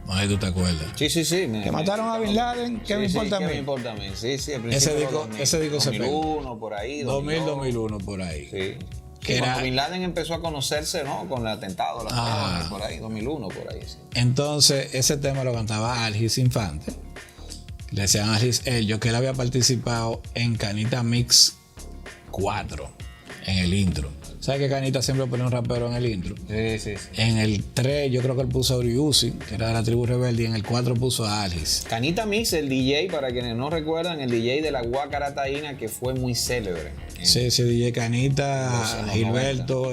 No sé si tú te acuerdas. Sí. Que mataron a Bin Laden, ¿qué me importa a mí? ¿Qué me importa a mí? Sí, ese disco se pegó. 2001 por ahí. 2001 por ahí. Sí. Que cuando Bin Laden empezó a conocerse, ¿no? Con el atentado, por ahí, 2001, por ahí. Sí. Entonces, ese tema lo cantaba Algis Infante. Le decían a Algis Ello, que él había participado en Canita Mix 4, en el intro. ¿Sabes que Canita siempre pone un rapero en el intro? Sí. En el 3 yo creo que él puso a Uriusi, que era de la tribu rebelde, y en el 4 puso a Algis. Canita Mix, el DJ, para quienes no recuerdan, el DJ de la Guácara Taína, que fue muy célebre. Sí, DJ Canita, Gilberto,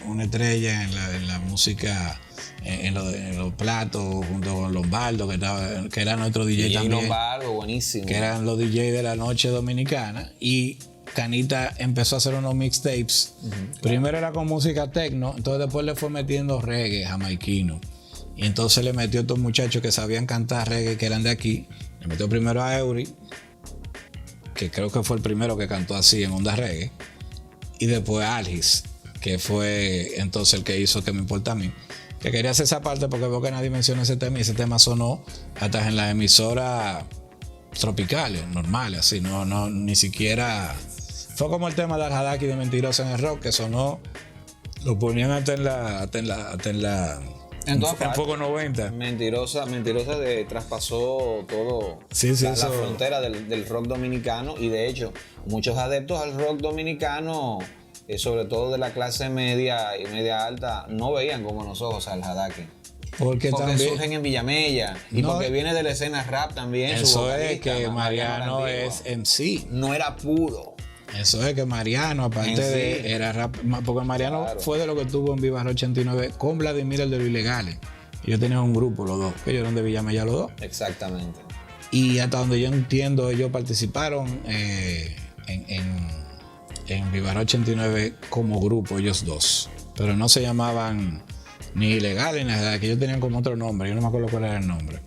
una estrella en la música, en los platos, junto con Lombardo, que era nuestro DJ también. Lombardo, buenísimo. Que eran los DJ de la noche dominicana. Y Canita empezó a hacer unos mixtapes. Primero era con música techno, entonces después le fue metiendo reggae jamaiquino. Y entonces le metió a estos muchachos que sabían cantar reggae, que eran de aquí. Le metió primero a Eury, que creo que fue el primero que cantó así en onda reggae. Y después a Algis, que fue entonces el que hizo ¿Qué me importa a mí? que quería hacer esa parte porque veo que nadie menciona ese tema y ese tema sonó hasta en las emisoras tropicales, normales, así, no, ni siquiera. Fue como el tema de Al-Hadaki de Mentirosa en el rock, que sonó, lo ponían hasta en Foco 90. Mentirosa traspasó todo la frontera del rock dominicano, y de hecho muchos adeptos al rock dominicano, sobre todo de la clase media y media alta, no veían con buenos ojos al Hadaki. Porque también surgen en Villamella y porque viene de la escena rap también. Eso es que Mariano es MC. No era puro. Eso es que Mariano, aparte de era rap, porque Mariano fue de lo que tuvo en Viva 89 con Vladimir, el de los Ilegales. Ellos tenían un grupo, los dos, que ellos eran de Villamella los dos. Exactamente. Y hasta donde yo entiendo, ellos participaron en Viva 89 como grupo, ellos dos. Pero no se llamaban ni Ilegales ni nada, que ellos tenían como otro nombre. Yo no me acuerdo cuál era el nombre.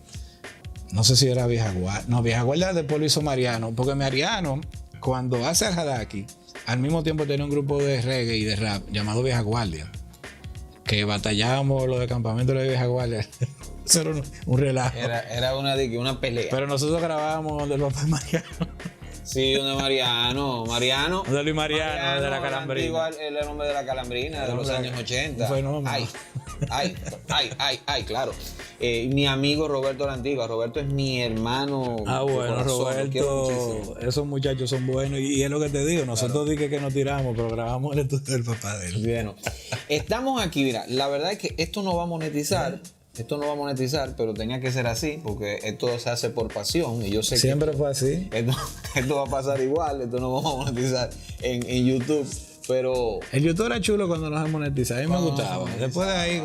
No sé si era Vieja Guardia. No, Vieja Guardia después lo hizo Mariano, porque Mariano, cuando hace al Hadaki, al mismo tiempo tenía un grupo de reggae y de rap llamado Vieja Guardia, que batallábamos los de campamento de la Vieja Guardia. Eso era un relajo. Era una pelea. Pero nosotros grabábamos del papá de Mariano. Sí, de Mariano. De Luis Mariano, de la Calambrina. Igual el nombre de la Calambrina, de los años 80. Ay, claro. Mi amigo Roberto la Antigua. Roberto es mi hermano. Bueno, Roberto, esos muchachos son buenos. Y es lo que te digo, nosotros dije que nos tiramos, pero grabamos el estudio del papá de él. Bueno, estamos aquí, mira, la verdad es que esto no va a monetizar. Pero tenía que ser así, porque esto se hace por pasión. Y yo sé siempre fue así. Esto va a pasar igual, esto no vamos a monetizar en YouTube. Pero el YouTube era chulo cuando nos monetizado. A mí me gustaba. Después de ahí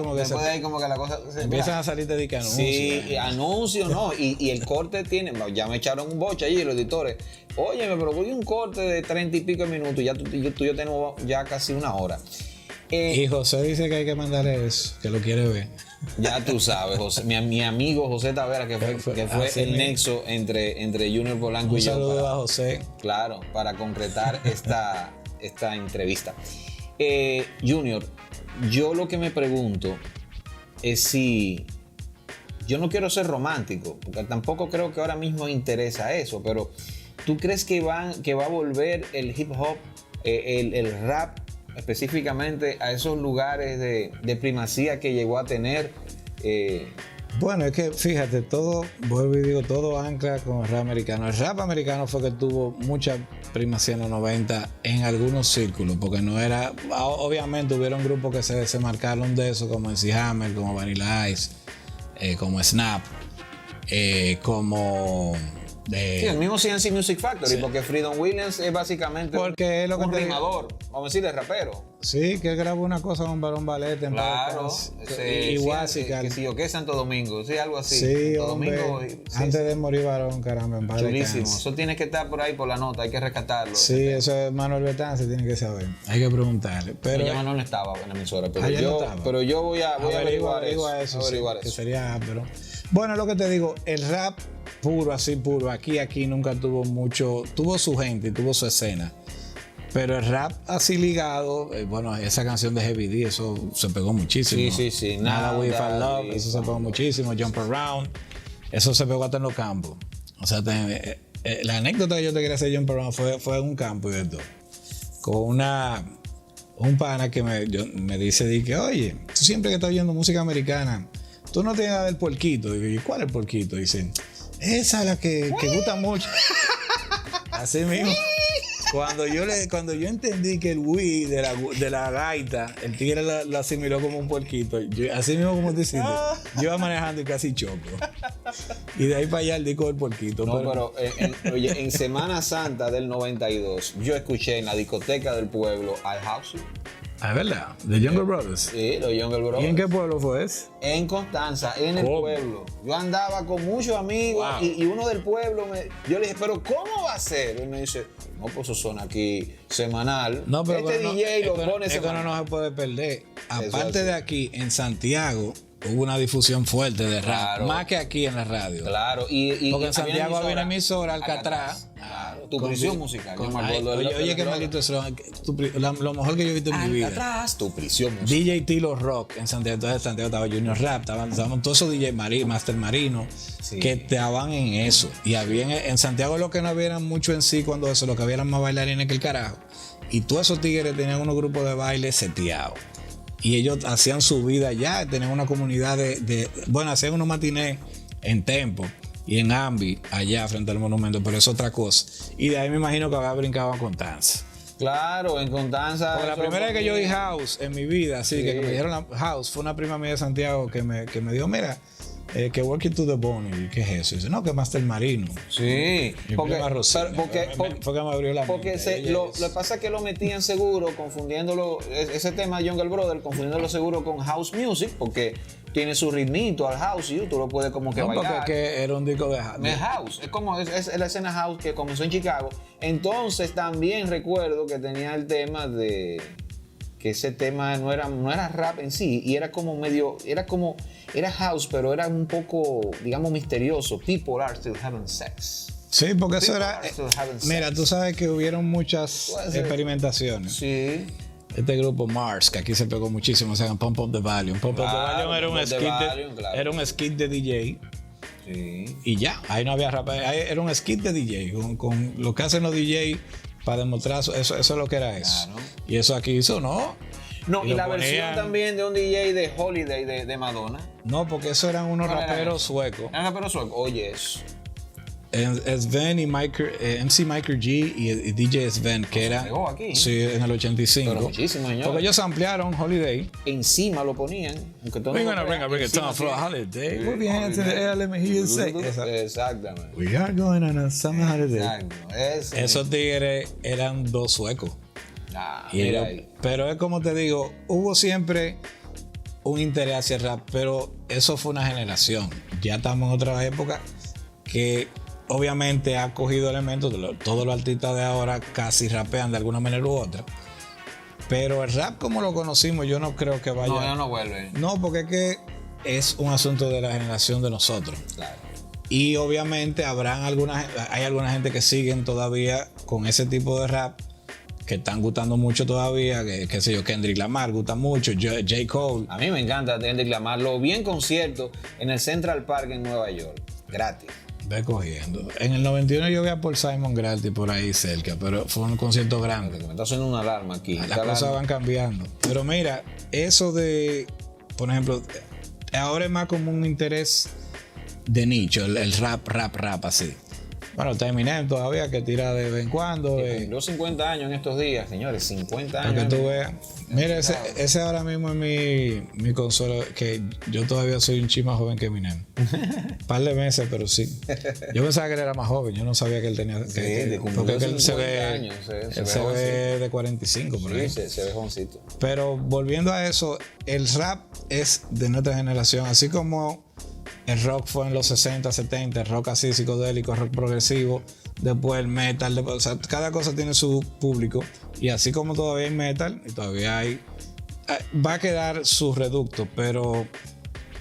como que la cosa empiezan a salir de anuncios. Sí, anuncios, ¿no? Y el corte tiene, ya me echaron un boche allí los editores. Óyeme, pero voy un corte de 30 y pico de minutos, ya tú y yo tenemos ya casi una hora. Y José dice que hay que mandarle eso, que lo quiere ver. Ya tú sabes, José, mi amigo José Tavera, que fue el nexo entre Junior Polanco y yo. Un saludo a José. Claro, para concretar esta entrevista. Junior, yo lo que me pregunto es si... Yo no quiero ser romántico, porque tampoco creo que ahora mismo interesa eso, pero ¿tú crees que va a volver el hip hop, el rap, específicamente a esos lugares de primacía que llegó a tener? Bueno, es que fíjate, todo ancla con el rap americano. El rap americano fue que tuvo mucha primacía en los 90 en algunos círculos, porque no era, obviamente hubieron grupos que se marcaron de eso, como MC Hammer, como Vanilla Ice, como Snap, como... Sí, el mismo CNC Music Factory, porque Freedom Williams es básicamente un rimador, vamos a decirle rapero. Sí, que él grabó una cosa con Barón Ballet en claro, igual que sí, o que Santo Domingo, sí, algo así. Sí, Santo Domingo, antes de morir Barón, caramba, en paz. Chulísimo, eso tiene que estar por ahí por la nota, hay que rescatarlo. Sí, eso es Manuel Betán, se tiene que saber. Hay que preguntarle. Pero ya Manuel no estaba en la emisora, pero yo voy a averiguar eso. Que sería ápero. Bueno, lo que te digo, el rap puro, aquí nunca tuvo mucho, tuvo su gente y tuvo su escena, pero el rap así ligado, bueno, esa canción de Heavy D, eso se pegó muchísimo. Sí, Nada With For Love, eso se pegó muchísimo. Jump Around, eso se pegó hasta en los campos. O sea, la anécdota que yo te quería hacer Jump Around fue en un campo y de todo, con un pana que me dice que, oye, tú siempre que estás oyendo música americana, tú no tienes nada del puerquito. Y yo, ¿cuál es el puerquito? Dicen, esa es la que gusta mucho. Así mismo. Cuando yo entendí que el Wii de la gaita, el tigre la asimiló como un puerquito, así mismo como te diciendo, yo iba manejando y casi choco. Y de ahí para allá el disco del puerquito. No, pero en Semana Santa del 92, yo escuché en la discoteca del pueblo al House. Ah, ¿verdad? ¿The Younger Brothers? Sí, los Younger Brothers. ¿Y en qué pueblo fue ese? En Constanza, en el pueblo. Yo andaba con muchos amigos y uno del pueblo, yo le dije, ¿pero cómo va a ser? Y me dice, no, pues eso suena aquí semanal. No, pero DJ lo pone semanal. Esto no se puede perder. Aparte de aquí, en Santiago, hubo una difusión fuerte de rap, más que aquí en la radio. Claro. Porque en Santiago había una emisora, Alcatraz. Claro. Tu prisión musical. Yo me acuerdo oye, qué maldito es lo mejor que yo he visto en mi vida. Atrás, tu prisión musical. DJ Tilo Rock en Santiago. Entonces Santiago estaba Junior Rap, estaban todos esos DJ Master Marino que estaban en eso. Y había en Santiago lo que no había mucho en sí cuando eso, lo que había eran más bailarines que el carajo. Y todos esos tigres tenían unos grupos de baile seteados. Y ellos hacían su vida allá, tenían una comunidad bueno, hacían unos matinés en Tempo y en Ambi, allá frente al monumento, pero es otra cosa. Y de ahí me imagino que había brincado a Constanza. Claro, en Constanza. Porque la primera vez que yo vi house en mi vida, así que me dijeron house, fue una prima mía de Santiago que me dijo, mira, que Work It to the Bone. ¿Y qué es eso? Y dice, no, que Master Marino. Sí, porque fue que me abrió la mente. Porque lo que pasa es que lo metían seguro, confundiéndolo, ese tema de Jungle Brother, confundiéndolo seguro con house music, porque tiene su ritmito al house y tú lo puedes como que bailar. Porque que era un disco de house. Es como es la escena house que comenzó en Chicago. Entonces también recuerdo que tenía el tema de que ese tema no era rap en sí, y era como era house, pero era un poco, digamos, misterioso. People are still having sex. Sí, porque eso era. Mira, tú sabes que hubieron muchas experimentaciones. Sí. Este grupo Mars, que aquí se pegó muchísimo, se llama Pump Up the Volume. Pump Up the Volume era un skit de DJ. Sí. Y ya, ahí no había rap. Era un skit de DJ, con lo que hacen los DJ para demostrar eso es lo que era eso. Claro. Y eso aquí hizo, ¿no? No, y la versión también de un DJ de Holiday de Madonna. No, porque eso eran unos raperos suecos. ¿Eran raperos suecos? Oye, eso. Sven y MC Michael G y DJ Sven, que era aquí. Sí, en el 85. Pero muchísimo, señor. Porque ellos ampliaron Holiday. Encima lo ponían. We're gonna bring it down for a holiday. We'll be hands in the air, let me hear you say. Exactamente. We are going on a summer holiday. Exacto. Esos tigres eran dos suecos. Pero es como te digo, hubo siempre un interés hacia el rap, pero eso fue una generación. Ya estamos en otra época que obviamente ha cogido elementos de todos los artistas de ahora casi rapean de alguna manera u otra, pero el rap como lo conocimos yo no creo que vaya. No, no vuelve. No, porque es que es un asunto de la generación de nosotros. Claro. Y obviamente hay alguna gente que siguen todavía con ese tipo de rap que están gustando mucho todavía, qué sé yo, Kendrick Lamar gusta mucho, J. Cole. A mí me encanta Kendrick Lamar, lo vi en concierto en el Central Park en Nueva York, gratis. Ve cogiendo. En el 91 yo vi a Paul Simon gratis por ahí cerca, pero fue un concierto grande. Me está haciendo una alarma aquí. Las cosas van cambiando. Pero mira, eso de, por ejemplo, ahora es más como un interés de nicho, el rap así. Bueno, está Eminem todavía que tira de vez en cuando. Cumplió 50 años en estos días, señores, 50 años. Para que tú veas. Mira, ese ahora mismo es mi consuelo, que yo todavía soy un chi más joven que Eminem. Un par de meses, pero sí. Yo pensaba que él era más joven, yo no sabía que él tenía. Porque él se ve, se ve de 45 por ahí. Sí, se ve jovencito. Pero volviendo a eso, el rap es de nuestra generación, así como el rock fue en los 60, 70, el rock así psicodélico, rock progresivo, después el metal, o sea, cada cosa tiene su público, y así como todavía hay metal y todavía va a quedar su reducto, pero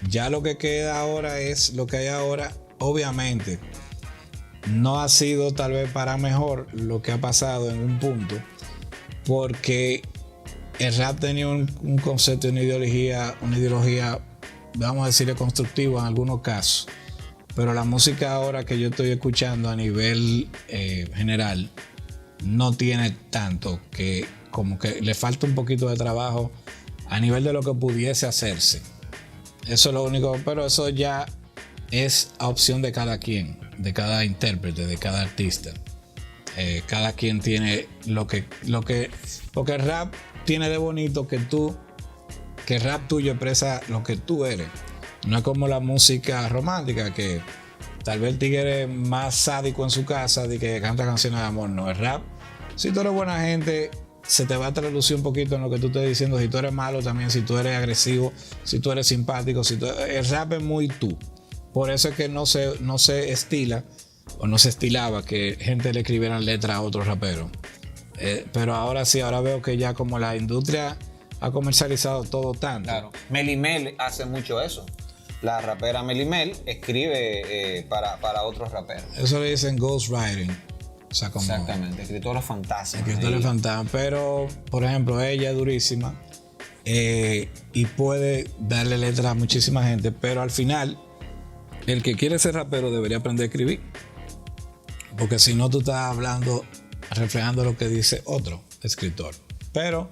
ya lo que queda ahora es lo que hay ahora. Obviamente no ha sido tal vez para mejor lo que ha pasado en un punto, porque el rap tenía un concepto, una ideología, vamos a decirle constructiva en algunos casos, pero la música ahora que yo estoy escuchando a nivel general no tiene tanto, que como que le falta un poquito de trabajo a nivel de lo que pudiese hacerse. Eso es lo único, pero eso ya es a opción de cada quien, de cada intérprete, de cada artista. Cada quien tiene porque el rap tiene de bonito que el rap tuyo expresa lo que tú eres. No es como la música romántica, que tal vez el tigre es más sádico en su casa de que canta canciones de amor. No, el rap, si tú eres buena gente, se te va a traducir un poquito en lo que tú estés diciendo. Si tú eres malo también, si tú eres agresivo, si tú eres simpático, el rap es muy tú. Por eso es que no se estila o no se estilaba que gente le escribiera letras a otros raperos. Pero ahora sí, ahora veo que ya como la industria ha comercializado todo tanto. Claro. Melle Mel hace mucho eso. La rapera Melle Mel escribe para otros raperos. Eso le dicen ghostwriting. O sea, como exactamente, escritora fantasma. Escritora fantasma. Pero, por ejemplo, ella es durísima y puede darle letra a muchísima gente, pero al final, el que quiere ser rapero debería aprender a escribir. Porque si no, tú estás hablando, reflejando lo que dice otro escritor. Pero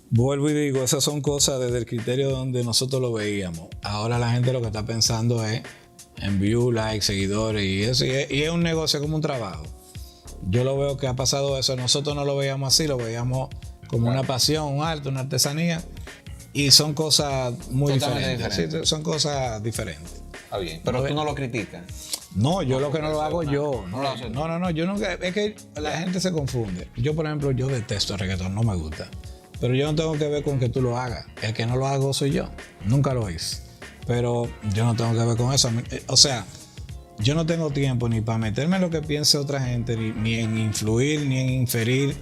vuelvo y digo, esas son cosas desde el criterio donde nosotros lo veíamos. Ahora la gente lo que está pensando es en view, likes, seguidores y eso. Y es un negocio como un trabajo. Yo lo veo que ha pasado eso. Nosotros no lo veíamos así, lo veíamos como una pasión, un arte, una artesanía. Y son cosas muy diferentes. Sí, son cosas diferentes. Está bien, pero tú no lo criticas. No, yo lo que no lo hago yo. No, yo nunca. Es que la gente se confunde. Yo, por ejemplo, yo detesto el reggaetón, no me gusta. Pero yo no tengo que ver con que tú lo hagas. El que no lo hago soy yo. Nunca lo hice. Pero yo no tengo que ver con eso. O sea, yo no tengo tiempo ni para meterme en lo que piense otra gente, ni en influir, ni en inferir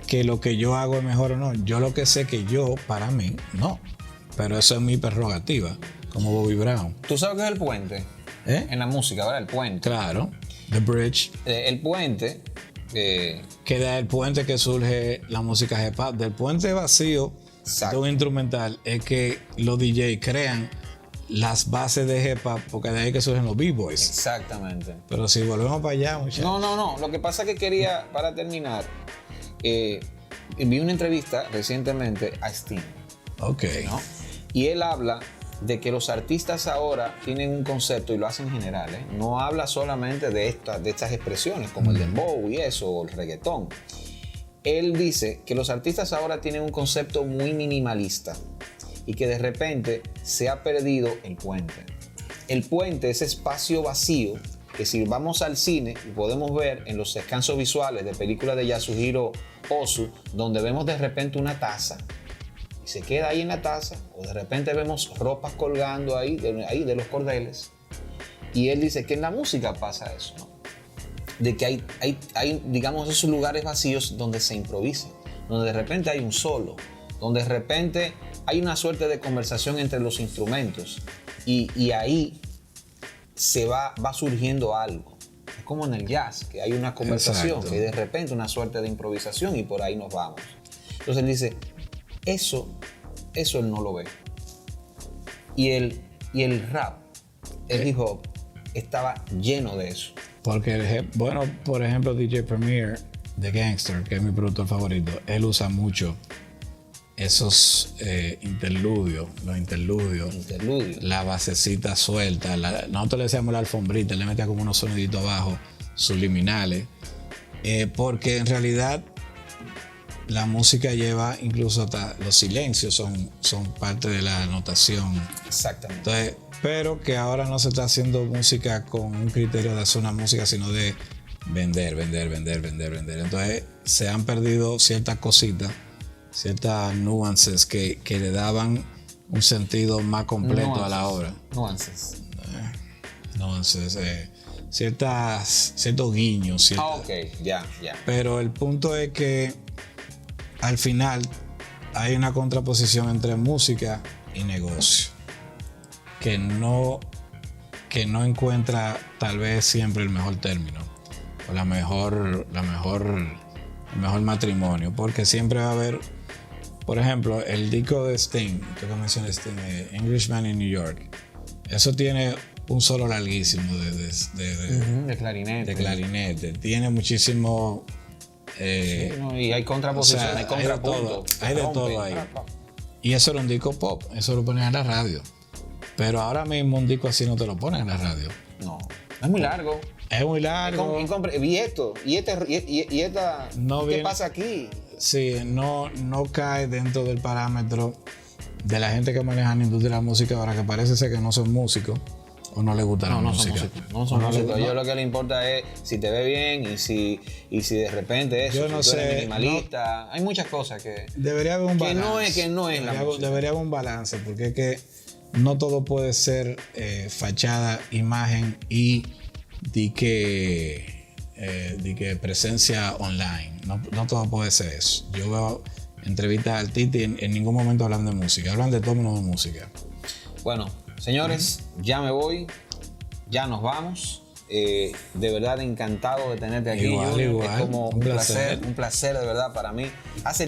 que lo que yo hago es mejor o no. Yo lo que sé que yo, para mí, no. Pero eso es mi prerrogativa, como Bobby Brown. ¿Tú sabes qué es el puente? En la música, ¿verdad? El puente. Claro, the bridge. El puente. Que del puente que surge la música hip hop. Del puente vacío de un instrumental es que los DJ crean las bases de hip hop, porque de ahí que surgen los b-boys. Exactamente. Pero si volvemos para allá, muchachos. No. Lo que pasa es que quería, para terminar, vi una entrevista recientemente a Sting. Ok. ¿No? Y él habla de que los artistas ahora tienen un concepto, y lo hacen en general, no habla solamente de estas expresiones como el dembow y eso, o el reggaetón. Él dice que los artistas ahora tienen un concepto muy minimalista y que de repente se ha perdido el puente. El puente es espacio vacío que, si vamos al cine y podemos ver en los descansos visuales de películas de Yasuhiro Ozu, donde vemos de repente una taza y se queda ahí en la taza, o de repente vemos ropas colgando ahí de los cordeles. Y él dice que en la música pasa eso, ¿no? De que hay, digamos, esos lugares vacíos donde se improvisa, donde de repente hay un solo, donde de repente hay una suerte de conversación entre los instrumentos, y ahí se va surgiendo algo. Es como en el jazz, que hay una conversación, y de repente una suerte de improvisación, y por ahí nos vamos. Entonces él dice, eso él no lo ve. Y el rap, el hip hop, estaba lleno de eso. Porque, bueno, por ejemplo, DJ Premier de Gangster, que es mi productor favorito, él usa mucho esos interludios, la basecita suelta, nosotros le decíamos la alfombrita, le metía como unos soniditos abajo, subliminales, porque en realidad la música lleva, incluso hasta los silencios son parte de la notación. Exactamente. Entonces, pero que ahora no se está haciendo música con un criterio de hacer una música, sino de vender. Entonces se han perdido ciertas cositas, ciertas nuances que le daban un sentido más completo a la obra. Nuances, ciertos guiños. Ok, ya. Pero el punto es que al final hay una contraposición entre música y negocio que no encuentra tal vez siempre el mejor término o el mejor matrimonio, porque siempre va a haber, por ejemplo, el disco de Sting, que mencioné, Sting, Englishman in New York, eso tiene un solo larguísimo de clarinete. Tiene muchísimo y hay contraposición, hay contrapunto, hay de todo ahí. Y eso era un disco pop, eso lo ponían en la radio. Pero ahora mismo un disco así no te lo ponen en la radio. No, es muy largo. Es muy largo. ¿Qué pasa aquí? Sí, no cae dentro del parámetro de la gente que maneja la industria de la música ahora, que parece ser que no son músicos o no les gusta la música. No son músicos. Yo lo que le importa es si te ve bien y si de repente eso, yo no si tú sé, eres minimalista. Hay muchas cosas que debería haber un balance. Que no es la música. Debería haber un balance, porque es que no todo puede ser fachada, imagen y di que presencia online. No todo puede ser eso. Yo veo entrevistas al Titi en ningún momento hablan de música, hablan de todo menos de música. Bueno, señores, ya me voy, ya nos vamos. De verdad encantado de tenerte aquí. Igual. Es como un placer de verdad para mí.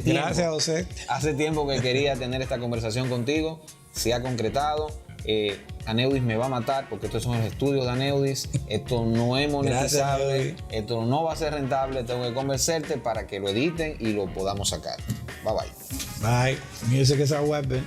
Gracias, José. Hace tiempo que quería tener esta conversación contigo. Se ha concretado. Aneudis me va a matar porque estos son los estudios de Aneudis. Esto no es monetizable. Esto no va a ser rentable. Tengo que convencerte para que lo editen y lo podamos sacar. Bye bye. Bye. Music is our weapon.